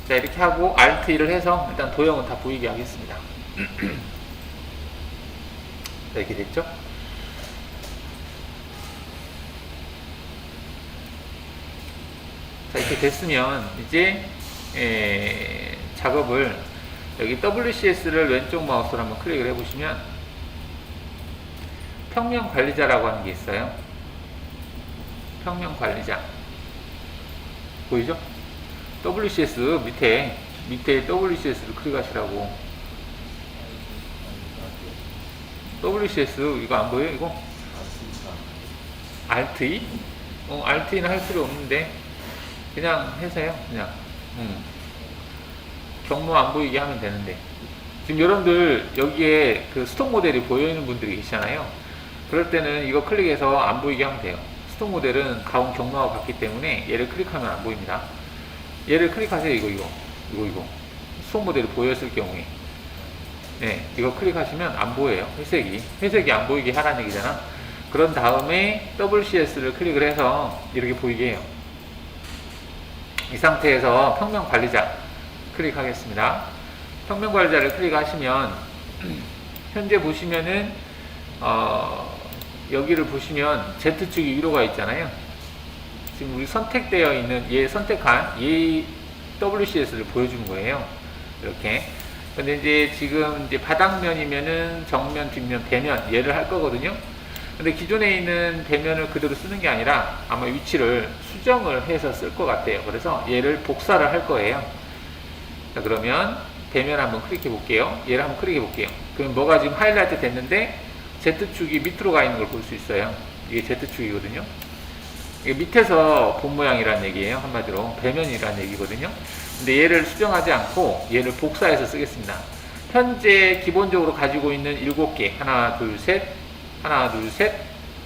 자, 이렇게 하고 Alt1을 해서 일단 도형은 다 보이게 하겠습니다. 자, 이렇게 됐죠? 자, 이렇게 됐으면 이제 작업을 여기 WCS를 왼쪽 마우스로 한번 클릭을 해보시면 평면 관리자라고 하는 게 있어요. 평면 관리자 보이죠? WCS 밑에 WCS를 클릭하시라고. WCS 이거 안 보여요? 이거? Alt-E? Alt-E는 할 필요 없는데 그냥 해서요. 그냥 경로 안 보이게 하면 되는데, 지금 여러분들 여기에 그 스톡 모델이 보여있는 분들이 계시잖아요. 그럴 때는 이거 클릭해서 안 보이게 하면 돼요. 스톡 모델은 가공 경로하고 같기 때문에 얘를 클릭하면 안 보입니다. 얘를 클릭하세요. 이거 스톡 모델이 보였을 경우에, 네, 이거 클릭하시면 안 보여요. 회색이 안 보이게 하라는 얘기잖아. 그런 다음에 WCS를 클릭을 해서 이렇게 보이게 해요. 이 상태에서 평면 관리자 클릭하겠습니다. 평면 관리자를 클릭하시면 현재 보시면은 여기를 보시면 Z축이 위로 가 있잖아요. 지금 우리 선택되어 있는 선택한 WCS를 보여주는 거예요. 이렇게. 근데 이제 지금 이제 바닥면이면은 정면, 뒷면, 배면 얘를 할 거거든요. 근데 기존에 있는 배면을 그대로 쓰는 게 아니라 아마 위치를 수정을 해서 쓸 것 같아요. 그래서 얘를 복사를 할 거예요. 자, 그러면 배면 한번 클릭해 볼게요. 얘를 한번 클릭해 볼게요. 그럼 뭐가 지금 하이라이트 됐는데 Z축이 밑으로 가 있는 걸 볼 수 있어요. 이게 Z축이거든요. 이게 밑에서 본 모양이라는 얘기예요. 한마디로 배면이라는 얘기거든요. 근데 얘를 수정하지 않고 얘를 복사해서 쓰겠습니다. 현재 기본적으로 가지고 있는 7개, 하나, 둘, 셋,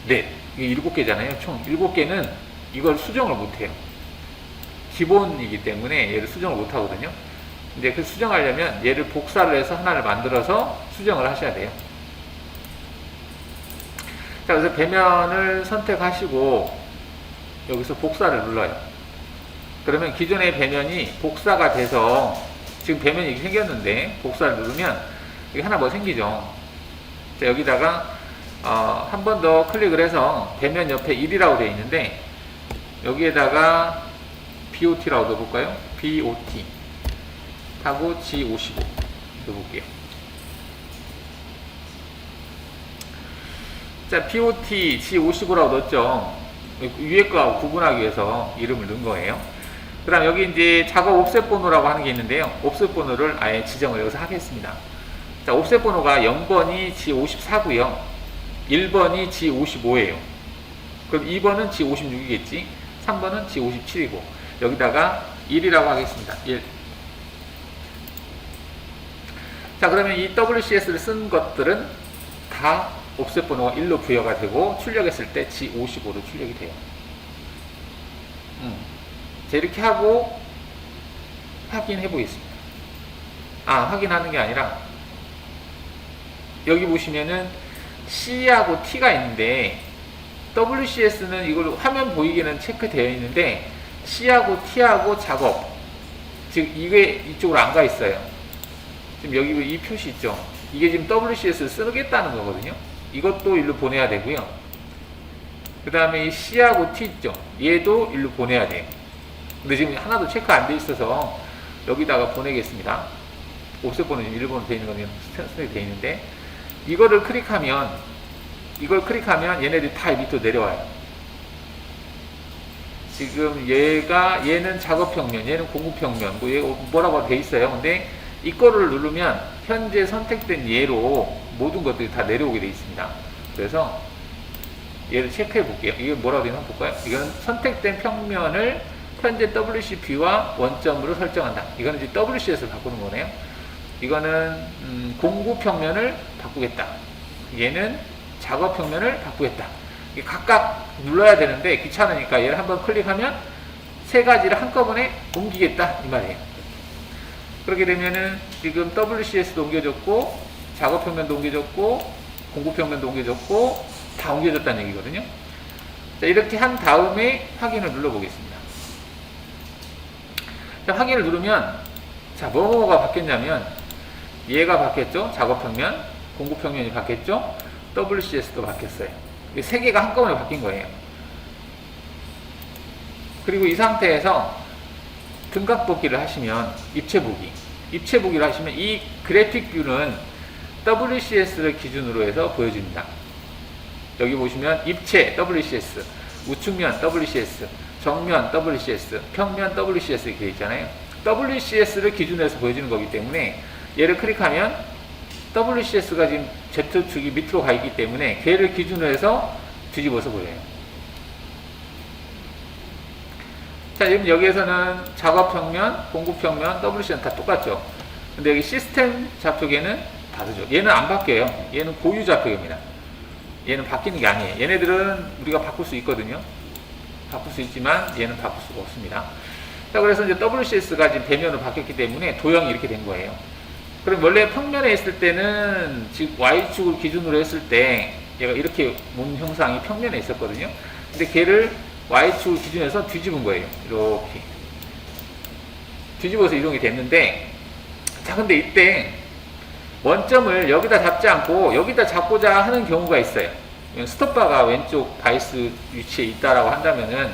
넷. 이게 7개잖아요. 총 7개는 이걸 수정을 못해요. 기본이기 때문에 얘를 수정을 못하거든요. 근데 그 수정하려면 얘를 복사를 해서 하나를 만들어서 수정을 하셔야 돼요. 자, 그래서 배면을 선택하시고 여기서 복사를 눌러요. 그러면 기존의 배면이 복사가 돼서 지금 배면이 이렇게 생겼는데 복사를 누르면 여기 하나 뭐 생기죠. 자, 여기다가 한 번 더 클릭을 해서 배면 옆에 1이라고 되어 있는데 여기에다가 BOT라고 넣어볼까요? BOT 하고 G55 넣어볼게요. 자, BOT G55라고 넣었죠. 위에 거하고 구분하기 위해서 이름을 넣은 거예요. 그 다음 여기 이제 작업 옵셋 번호라고 하는 게 있는데요. 옵셋 번호를 아예 지정을 여기서 하겠습니다. 자, 옵셋 번호가 0번이 G54고요. 1번이 G55예요. 그럼 2번은 G56이겠지. 3번은 G57이고 여기다가 1이라고 하겠습니다. 1. 자, 그러면 이 WCS를 쓴 것들은 다 옵셋 번호가 1로 부여가 되고 출력했을 때 G55로 출력이 돼요. 자, 이렇게 하고 확인해 보겠습니다. 확인하는 게 아니라 여기 보시면은 C하고 T가 있는데 WCS는 이걸 화면 보이기는 체크되어 있는데 C하고 T하고 작업, 즉 이게 이쪽으로 안 가 있어요. 지금 여기 이 표시 있죠. 이게 지금 WCS를 쓰겠다는 거거든요. 이것도 일로 보내야 되고요. 그 다음에 이 C하고 T 있죠. 얘도 일로 보내야 돼요. 근데 지금 하나도 체크 안 돼 있어서 여기다가 보내겠습니다. 옵셋 번호 지금 일본어로 되어 있는 거는 선택이 되어 있는데, 이걸 클릭하면 얘네들이 다 밑으로 내려와요. 지금 얘는 작업평면, 얘는 공급평면, 얘가 뭐라고 돼 있어요. 근데 이거를 누르면 현재 선택된 얘로 모든 것들이 다 내려오게 돼 있습니다. 그래서 얘를 체크해 볼게요. 이게 뭐라고 되나 볼까요? 이거는 선택된 평면을 현재 WCP와 원점으로 설정한다. 이거는 이제 WCS를 바꾸는 거네요. 이거는 공구평면을 바꾸겠다. 얘는 작업평면을 바꾸겠다. 이게 각각 눌러야 되는데 귀찮으니까 얘를 한번 클릭하면 세 가지를 한꺼번에 옮기겠다 이 말이에요. 그렇게 되면은 지금 WCS도 옮겨졌고 작업평면도 옮겨졌고 공구평면도 옮겨졌고 다 옮겨졌다는 얘기거든요. 자, 이렇게 한 다음에 확인을 눌러보겠습니다. 자, 확인을 누르면 자, 뭐가 바뀌었냐면 얘가 바뀌었죠. 작업평면, 공구평면이 바뀌었죠. WCS도 바뀌었어요. 이 세 개가 한꺼번에 바뀐 거예요. 그리고 이 상태에서 등각 보기를 하시면 입체 보기를 하시면 이 그래픽 뷰는 WCS를 기준으로 해서 보여줍니다. 여기 보시면 입체 WCS, 우측면 WCS, 정면 WCS, 평면 WCS 이렇게 되어 있잖아요. WCS를 기준으로 해서 보여주는 거기 때문에 얘를 클릭하면 WCS가 지금 Z축이 밑으로 가 있기 때문에 걔를 기준으로 해서 뒤집어서 보여요. 자, 지금 여기에서는 작업평면, 공구평면, WCS는 다 똑같죠. 근데 여기 시스템 좌표계는 다르죠. 얘는 안 바뀌어요. 얘는 고유 좌표계입니다. 얘는 바뀌는 게 아니에요. 얘네들은 우리가 바꿀 수 있거든요. 바꿀 수 있지만 얘는 바꿀 수가 없습니다. 자, 그래서 이제 WCS가 지금 대면으로 바뀌었기 때문에 도형이 이렇게 된 거예요. 그럼 원래 평면에 있을 때는 즉 Y축을 기준으로 했을 때 얘가 이렇게 몸 형상이 평면에 있었거든요. 근데 걔를 Y축을 기준으로 해서 뒤집은 거예요. 이렇게 뒤집어서 이동이 됐는데, 자, 근데 이때 원점을 여기다 잡지 않고 여기다 잡고자 하는 경우가 있어요. 스톱바가 왼쪽 바이스 위치에 있다라고 한다면은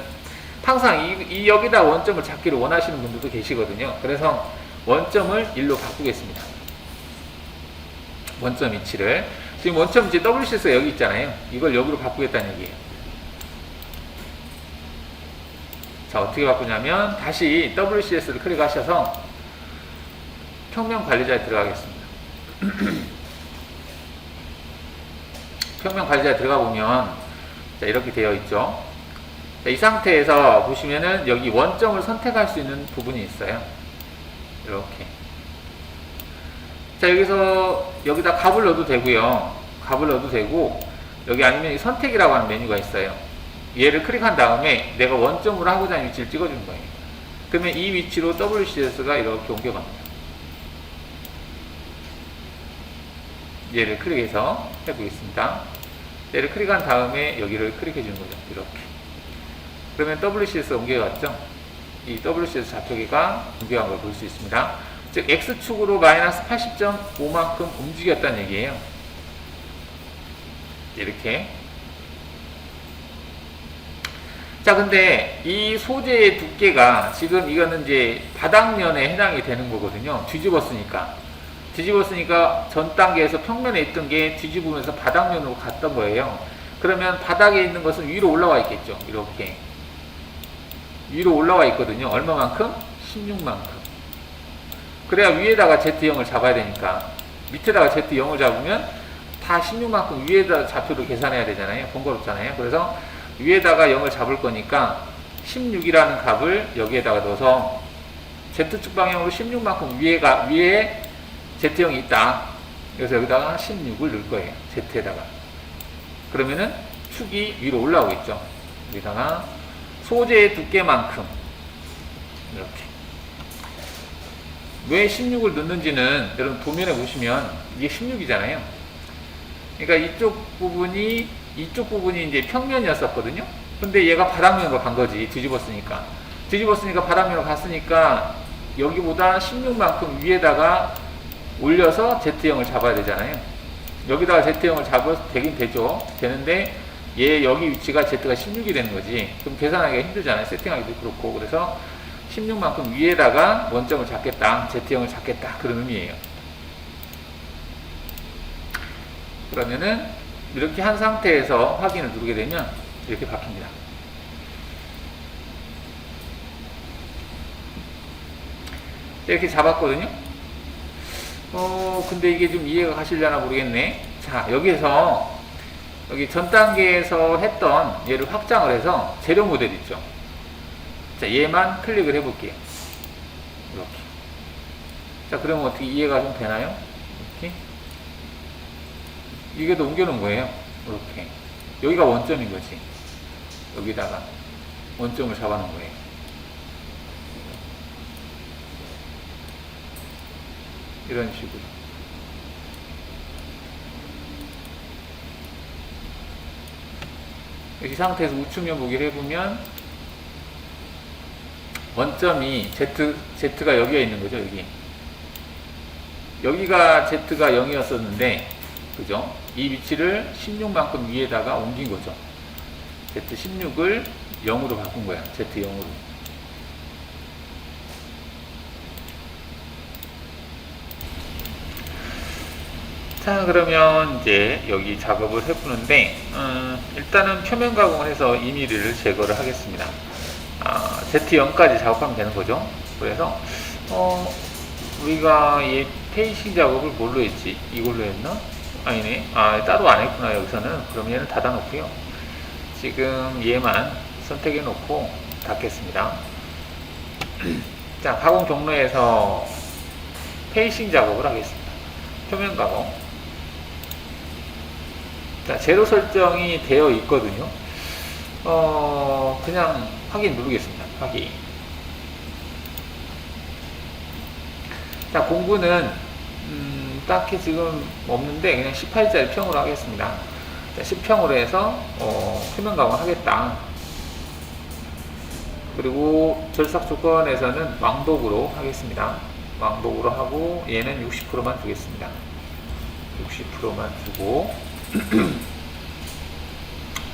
항상 여기다 원점을 잡기를 원하시는 분들도 계시거든요. 그래서 원점을 일로 바꾸겠습니다. 원점 위치를. 지금 원점 이제 WCS가 여기 있잖아요. 이걸 여기로 바꾸겠다는 얘기예요. 자, 어떻게 바꾸냐면 다시 WCS를 클릭하셔서 평면 관리자에 들어가겠습니다. 평면 관리자에 들어가 보면 자, 이렇게 되어 있죠. 자, 이 상태에서 보시면은 여기 원점을 선택할 수 있는 부분이 있어요. 이렇게. 자, 여기다 값을 넣어도 되고요. 값을 넣어도 되고, 여기 아니면 선택이라고 하는 메뉴가 있어요. 얘를 클릭한 다음에 내가 원점으로 하고자 하는 위치를 찍어주는 거예요. 그러면 이 위치로 WCS가 이렇게 옮겨갑니다. 얘를 클릭해서 해보겠습니다. 얘를 클릭한 다음에 여기를 클릭해 주는 거죠. 이렇게. 그러면 WCS가 옮겨갔죠? 이 WCS 좌표계가 옮겨간 걸 볼 수 있습니다. 즉 X축으로 마이너스 80.5만큼 움직였다는 얘기예요. 이렇게. 자, 근데 이 소재의 두께가 지금 이거는 이제 바닥면에 해당이 되는 거거든요. 뒤집었으니까 전 단계에서 평면에 있던 게 뒤집으면서 바닥면으로 갔던 거예요. 그러면 바닥에 있는 것은 위로 올라와 있겠죠. 이렇게 위로 올라와 있거든요. 얼마만큼? 16만큼. 그래야 위에다가 Z0을 잡아야 되니까 밑에다가 Z0을 잡으면 다 16만큼 위에다 좌표로 계산해야 되잖아요. 번거롭잖아요. 그래서 위에다가 0을 잡을 거니까 16이라는 값을 여기에다가 넣어서 Z축 방향으로 16만큼 위에 Z0이 있다. 그래서 여기다가 16을 넣을 거예요. Z에다가. 그러면은 축이 위로 올라오겠죠. 여기다가 소재의 두께만큼 이렇게. 왜 16을 넣는지는 여러분 도면에 보시면 이게 16이잖아요. 그러니까 이쪽 부분이 이제 평면이었었거든요. 근데 얘가 바닥면으로 간 거지. 뒤집었으니까 바닥면으로 갔으니까 여기보다 16만큼 위에다가 올려서 Z형을 잡아야 되잖아요. 여기다가 Z형을 잡아서 되긴 되는데 얘 여기 위치가 Z가 16이 되는 거지. 그럼 계산하기가 힘들잖아요. 세팅하기도 그렇고. 그래서 16만큼 위에다가 원점을 잡겠다, Z형을 잡겠다, 그런 의미예요. 그러면은 이렇게 한 상태에서 확인을 누르게 되면 이렇게 바뀝니다. 이렇게 잡았거든요. 근데 이게 좀 이해가 가시려나 모르겠네. 자, 여기서 여기 전 단계에서 했던 얘를 확장을 해서 재료 모델 있죠. 자, 얘만 클릭을 해볼게요. 이렇게. 자, 그러면 어떻게 이해가 좀 되나요? 이렇게. 이게 더 옮겨놓은 거예요. 이렇게. 여기가 원점인 거지. 여기다가 원점을 잡아놓은 거예요. 이런 식으로. 이 상태에서 우측면 보기를 해보면 원점이 Z가 여기에 있는 거죠. 여기가 Z가 0이었었는데 그죠? 이 위치를 16만큼 위에다가 옮긴 거죠. Z16을 0으로 바꾼 거야. Z0으로. 자, 그러면 이제 여기 작업을 해보는데 일단은 표면 가공을 해서 임의를 제거를 하겠습니다. Z0까지 작업하면 되는 거죠. 그래서 우리가 얘 페이싱 작업을 뭘로 했지? 이걸로 했나? 아니네. 따로 안 했구나. 여기서는. 그럼 얘는 닫아 놓고요. 지금 얘만 선택해 놓고 닫겠습니다. 자, 가공 경로에서 페이싱 작업을 하겠습니다. 표면 가공. 자, 재료 설정이 되어 있거든요. 그냥 확인 누르겠습니다. 확인. 자, 공구는 딱히 지금 없는데 그냥 18짜리 평으로 하겠습니다. 자, 10평으로 해서 표면 가공 하겠다. 그리고 절삭 조건에서는 왕복으로 하겠습니다. 왕복으로 하고 얘는 60%만 주겠습니다. 60%만 주고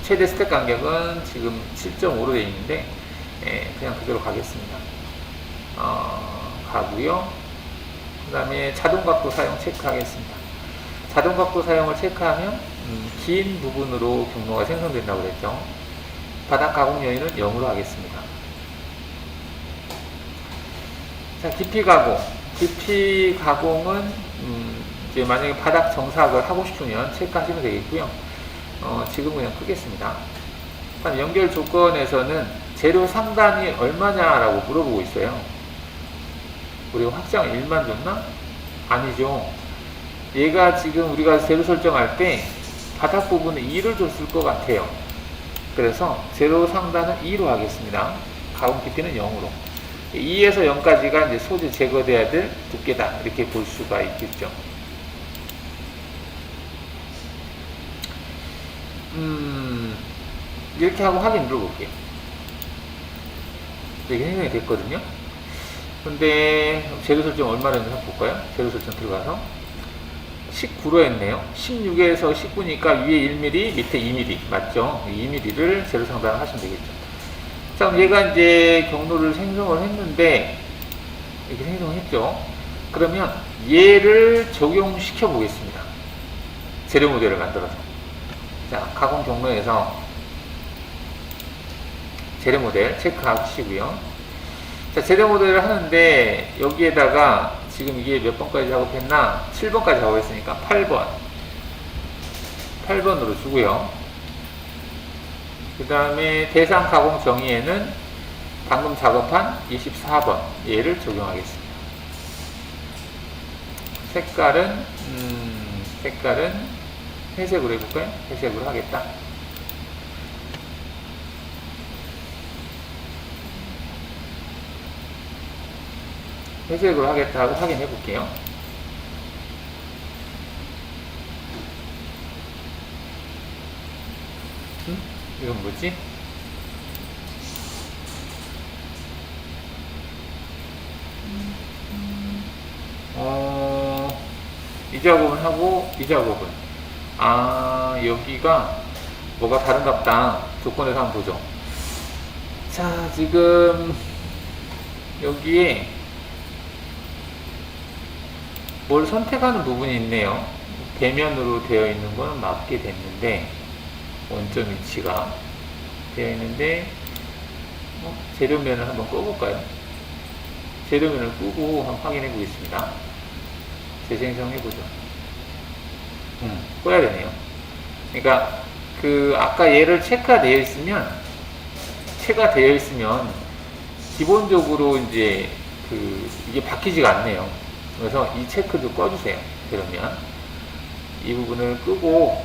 최대 스택 간격은 지금 7.5로 되어 있는데 그냥 그대로 가겠습니다. 가고요. 그 다음에 자동 각도 사용 체크하겠습니다. 자동 각도 사용을 체크하면 긴 부분으로 경로가 생성된다고 그랬죠. 바닥 가공 여유는 0으로 하겠습니다. 자, 깊이 가공. 깊이 가공은 이제 만약에 바닥 정삭을 하고 싶으면 체크하시면 되겠고요. 지금 그냥 끄겠습니다. 연결 조건에서는 재료 상단이 얼마냐라고 물어보고 있어요. 우리가 확장 1만 줬나? 아니죠. 얘가 지금 우리가 재료 설정할 때 바닥 부분에 2를 줬을 것 같아요. 그래서 재료 상단은 2로 하겠습니다. 가공 깊이는 0으로. 2에서 0까지가 이제 소재 제거돼야 될 두께다. 이렇게 볼 수가 있겠죠. 이렇게 하고 확인 눌러볼게요. 이게 생성이 됐거든요. 근데 재료 설정 얼마나 했는지 한번 볼까요? 재료 설정 들어가서 19로 했네요. 16에서 19니까 위에 1mm, 밑에 2mm 맞죠? 2mm를 재료 상단을 하시면 되겠죠. 자, 그럼 얘가 이제 경로를 생성을 했는데 이렇게 생성했죠. 그러면 얘를 적용시켜 보겠습니다. 재료 모델을 만들어서. 자, 가공 경로에서 재료 모델 체크하시고요. 자, 재료 모델을 하는데 여기에다가 지금 이게 몇 번까지 작업했나? 7번까지 작업했으니까 8번으로 주고요. 그 다음에 대상 가공 정의에는 방금 작업한 24번 얘를 적용하겠습니다. 색깔은 회색으로 해볼까요? 회색으로 하겠다. 회색으로 하겠다 하고 확인해 볼게요. 이건 뭐지? 이 작업은 하고 이 작업은 여기가 뭐가 다른갑다. 조건에서 한번 보죠. 자, 지금 여기에 뭘 선택하는 부분이 있네요. 배면으로 되어 있는 거는 맞게 됐는데 원점 위치가 되어 있는데 재료면을 한번 꺼볼까요? 재료면을 끄고 한번 확인해 보겠습니다. 재생성해 보죠. 꺼야 되네요. 그러니까 아까 얘를 체크가 되어 있으면 기본적으로 이제 이게 바뀌지가 않네요. 그래서 이 체크도 꺼주세요. 그러면 이 부분을 끄고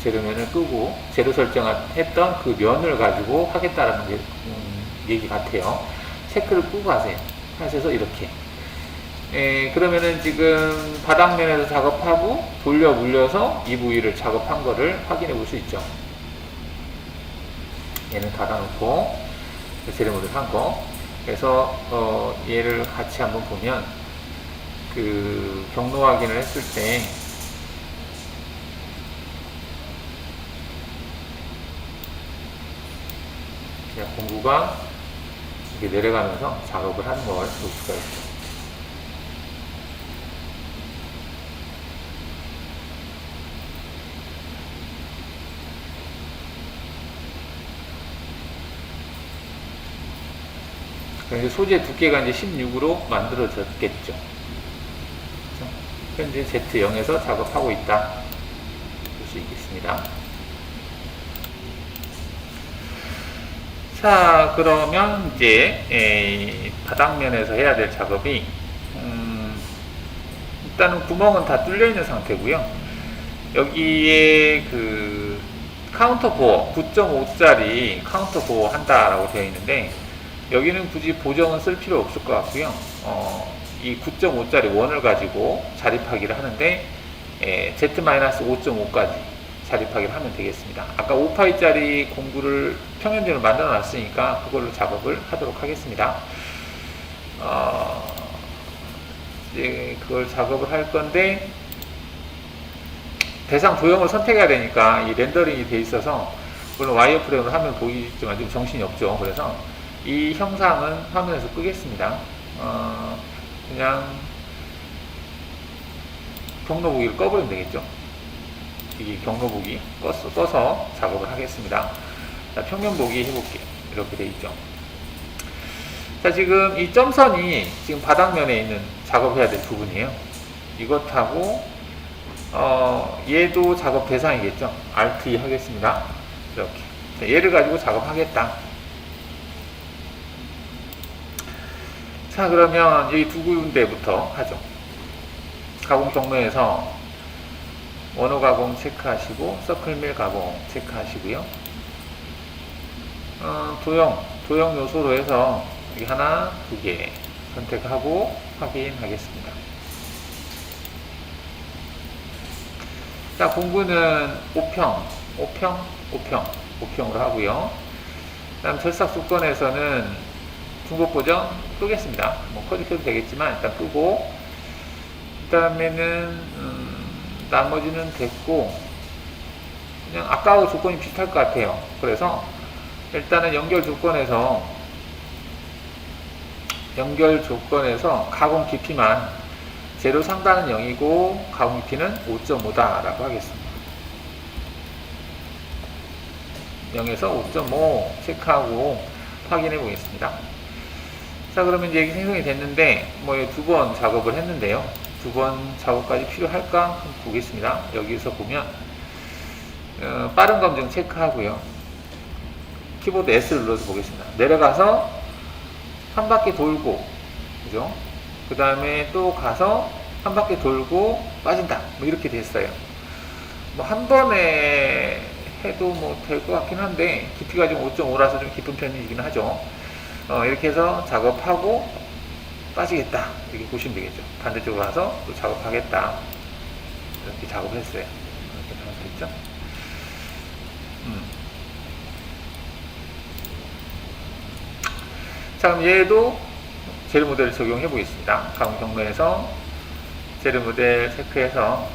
재료면을 끄고 재료 설정했던 그 면을 가지고 하겠다라는 게, 얘기 같아요. 체크를 끄고 하셔서 이렇게. 그러면은 지금 바닥면에서 작업하고 돌려 물려서 이 부위를 작업한 거를 확인해 볼 수 있죠. 얘는 닫아놓고 재료물을 한 거. 그래서 얘를 같이 한번 보면 경로 확인을 했을 때 공구가 이렇게 내려가면서 작업을 하는 걸 볼 수가 있죠. 그래서 소재 두께가 이제 16으로 만들어졌겠죠. 현재 Z0에서 작업하고 있다. 볼 수 있겠습니다. 자, 그러면 이제 바닥면에서 해야 될 작업이 일단은 구멍은 다 뚫려 있는 상태고요. 여기에 카운터 보어 9.5짜리 카운터 보어 한다라고 되어 있는데 여기는 굳이 보정은 쓸 필요 없을 것 같고요. 이 9.5짜리 원을 가지고 자립하기를 하는데 Z-5.5까지 자립하기를 하면 되겠습니다. 아까 5파이짜리 공구를 평면적으로 만들어 놨으니까 그걸로 작업을 하도록 하겠습니다. 이제 그걸 작업을 할 건데 대상 도형을 선택해야 되니까 이 렌더링이 돼 있어서 물론 와이어프레임으로 하면 보이지만 좀 정신이 없죠. 그래서 이 형상은 화면에서 끄겠습니다. 그냥 경로보기를 꺼버리면 되겠죠. 이게 경로보기 꺼서 작업을 하겠습니다. 자, 평면보기 해볼게요. 이렇게 돼 있죠. 자, 지금 이 점선이 지금 바닥면에 있는 작업해야 될 부분이에요. 이것하고 얘도 작업 대상이겠죠. Alt-E 하겠습니다. 이렇게. 자, 얘를 가지고 작업하겠다. 자, 그러면 여기 두 군데부터 하죠. 가공 경로에서 원호 가공 체크하시고 서클밀 가공 체크하시고요. 도형 요소로 해서 여기 하나, 두 개 선택하고 확인하겠습니다. 자, 공구는 5평으로 하고요. 그 다음 절삭 수건에서는 중복 보정 끄겠습니다. 뭐 커지 켜도 되겠지만 일단 끄고 그 다음에는 나머지는 됐고 그냥 아까하고 조건이 비슷할 것 같아요. 그래서 일단은 연결 조건에서 가공 깊이만 재료 상단은 0이고 가공 깊이는 5.5다 라고 하겠습니다. 0에서 5.5 체크하고 확인해 보겠습니다. 자, 그러면 이제 생성이 됐는데 뭐 두 번 작업을 했는데요. 두 번 작업까지 필요할까 한번 보겠습니다. 여기서 보면 빠른 검증 체크하고요. 키보드 S를 눌러서 보겠습니다. 내려가서 한 바퀴 돌고, 그죠? 그 다음에 또 가서 한 바퀴 돌고 빠진다. 뭐 이렇게 됐어요. 뭐 한 번에 해도 뭐 될 것 같긴 한데 깊이가 좀 5.5라서 좀 깊은 편이긴 하죠. 이렇게 해서 작업하고 빠지겠다 이렇게 보시면 되겠죠. 반대쪽으로 가서 또 작업하겠다 이렇게 작업을 했어요. 이렇게 나올 수 있죠. 자, 그럼 얘도 재료 모델을 적용해 보겠습니다. 가공 경로에서 재료 모델 체크해서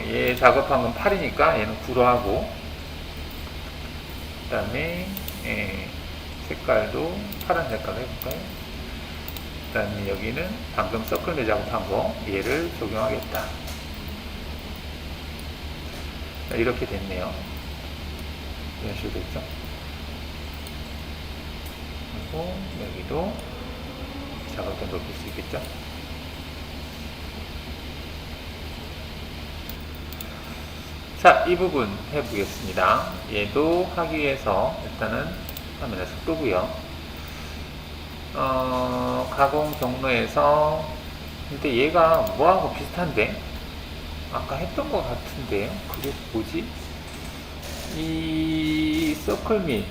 얘 작업한 건 8이니까 얘는 9로 하고, 그 다음에 색깔도 파란 색깔로 해볼까요? 그 다음에 여기는 방금 서클 작업한 거 얘를 적용하겠다. 이렇게 됐네요. 이런 식으로 됐죠. 그리고 여기도 작업도 높일 수 있겠죠. 자, 이 부분 해보겠습니다. 얘도 하기 위해서 일단은 화면의 속도고요. 가공 경로에서 근데 얘가 뭐하고 비슷한데? 아까 했던 것 같은데 그게 뭐지? 이 서클 및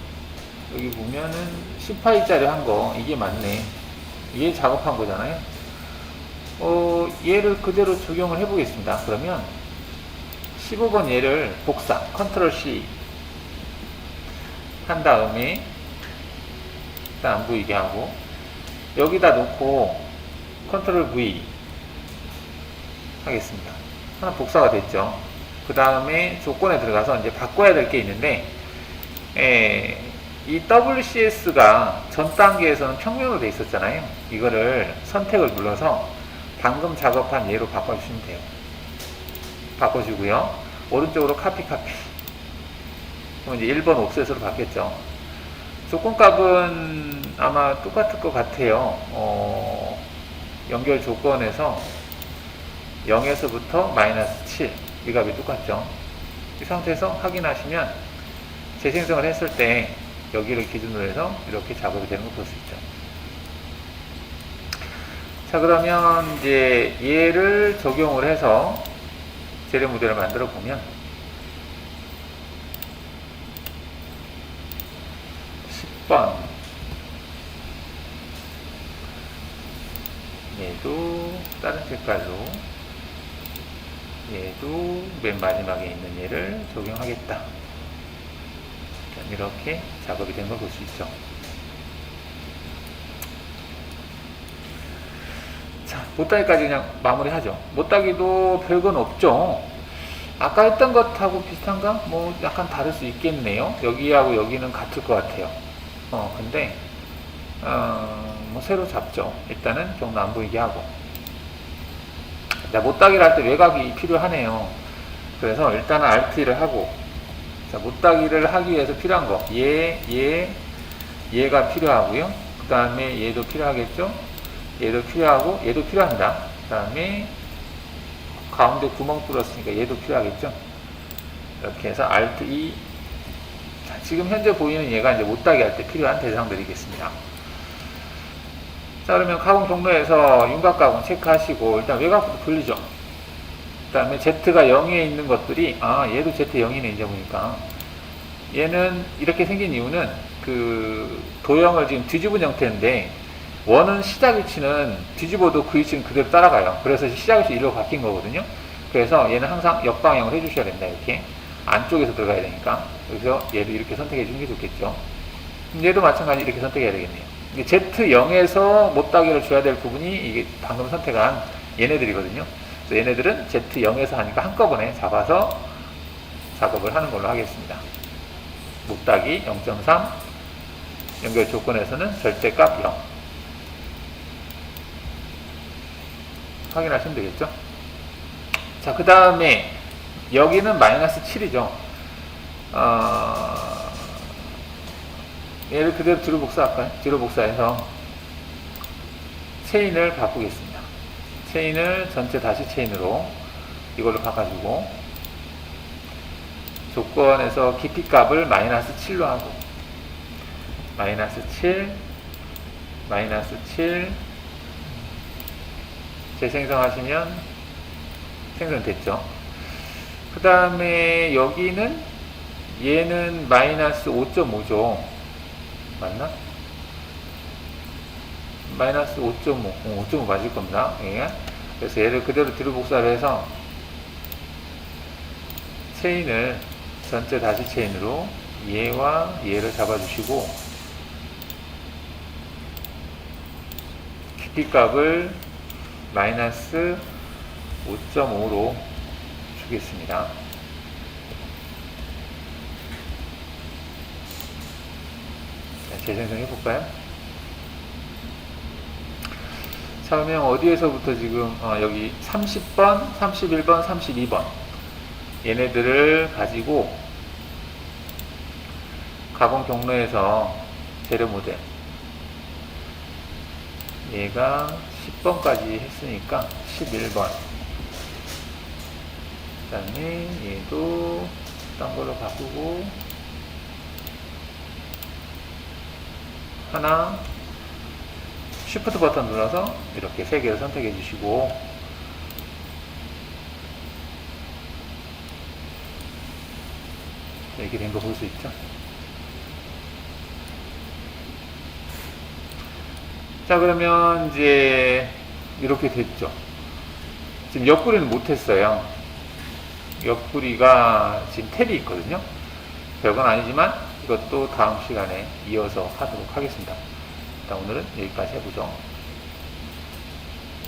여기 보면은 10파이짜리 한 거 이게 맞네. 얘 작업한 거잖아요. 얘를 그대로 적용을 해보겠습니다. 그러면 15번 얘를 복사 컨트롤 C 한 다음에 일단 안 보이게 하고 여기다 놓고 컨트롤 V 하겠습니다. 하나 복사가 됐죠. 그 다음에 조건에 들어가서 이제 바꿔야 될 게 있는데 이 WCS가 전 단계에서는 평면으로 돼 있었잖아요. 이거를 선택을 눌러서 방금 작업한 얘로 바꿔주시면 돼요. 바꿔주고요. 오른쪽으로 카피. 그럼 이제 1번 옵셋으로 바뀌었죠. 조건값은 아마 똑같을 것 같아요. 연결 조건에서 0에서부터 마이너스 7. 이 값이 똑같죠. 이 상태에서 확인하시면 재생성을 했을 때 여기를 기준으로 해서 이렇게 작업이 되는 걸 볼 수 있죠. 자, 그러면 이제 얘를 적용을 해서 재료 모델을 만들어 보면 10번 얘도 다른 색깔로 얘도 맨 마지막에 있는 얘를 적용하겠다. 이렇게 작업이 된 걸 볼 수 있죠. 자, 못따기까지 그냥 마무리하죠. 못따기도 별건 없죠. 아까 했던 것하고 비슷한가? 뭐 약간 다를 수 있겠네요. 여기하고 여기는 같을 것 같아요. 근데 뭐 새로 잡죠. 일단은 경로 안 보이게 하고. 자, 못따기를 할 때 외곽이 필요하네요. 그래서 일단은 Alt-를 하고, 자, 못따기를 하기 위해서 필요한 거, 얘가 필요하고요. 그 다음에 얘도 필요하겠죠. 얘도 필요하고, 얘도 필요합니다. 그 다음에 가운데 구멍 뚫었으니까 얘도 필요하겠죠. 이렇게 해서 Alt-E. 자, 지금 현재 보이는 얘가 이제 못따기 할 때 필요한 대상들이겠습니다. 자, 그러면 가공 경로에서 윤곽 가공 체크하시고 일단 외곽부터 돌리죠. 그 다음에 Z가 0에 있는 것들이 얘도 Z 0이네. 이제 보니까 얘는 이렇게 생긴 이유는 그 도형을 지금 뒤집은 형태인데 원은 시작 위치는 뒤집어도 그 위치는 그대로 따라가요. 그래서 시작 위치 1로 바뀐 거거든요. 그래서 얘는 항상 역방향으로 해주셔야 된다. 이렇게 안쪽에서 들어가야 되니까. 그래서 얘도 이렇게 선택해 주는 게 좋겠죠. 얘도 마찬가지 이렇게 선택해야 되겠네요. Z0에서 못따기를 줘야 될 부분이 이게 방금 선택한 얘네들이거든요. 그래서 얘네들은 Z0에서 하니까 한꺼번에 잡아서 작업을 하는 걸로 하겠습니다. 못따기 0.3 연결 조건에서는 절대값 0 확인하시면 되겠죠. 자, 그 다음에 여기는 마이너스 7이죠. 얘를 그대로 뒤로 복사할까요? 뒤로 복사해서 체인을 바꾸겠습니다. 체인을 전체 다시 체인으로 이걸로 바꿔주고 조건에서 깊이 값을 마이너스 7로 하고 마이너스 7 재생성하시면 생성됐죠. 그 다음에 여기는 얘는 마이너스 5.5죠. 맞나? 마이너스 5.5, 5.5 맞을 겁니다. 예. 그래서 얘를 그대로 뒤로 복사를 해서 체인을 전체 다시 체인으로 얘와 얘를 잡아주시고 깊이값을 마이너스 5.5로 주겠습니다. 재생성 해볼까요? 자, 그러면 어디에서부터 지금 여기 30번, 31번, 32번 얘네들을 가지고 가공 경로에서 재료 모델 얘가 10번까지 했으니까 11번 그 다음에 얘도 딴 걸로 바꾸고 하나 쉬프트 버튼 눌러서 이렇게 세 개를 선택해 주시고 이렇게 된 거 볼 수 있죠. 자, 그러면 이제 이렇게 됐죠. 지금 옆구리는 못했어요. 옆구리가 지금 탭이 있거든요. 별건 아니지만 이것도 다음 시간에 이어서 하도록 하겠습니다. 일단 오늘은 여기까지 해보죠.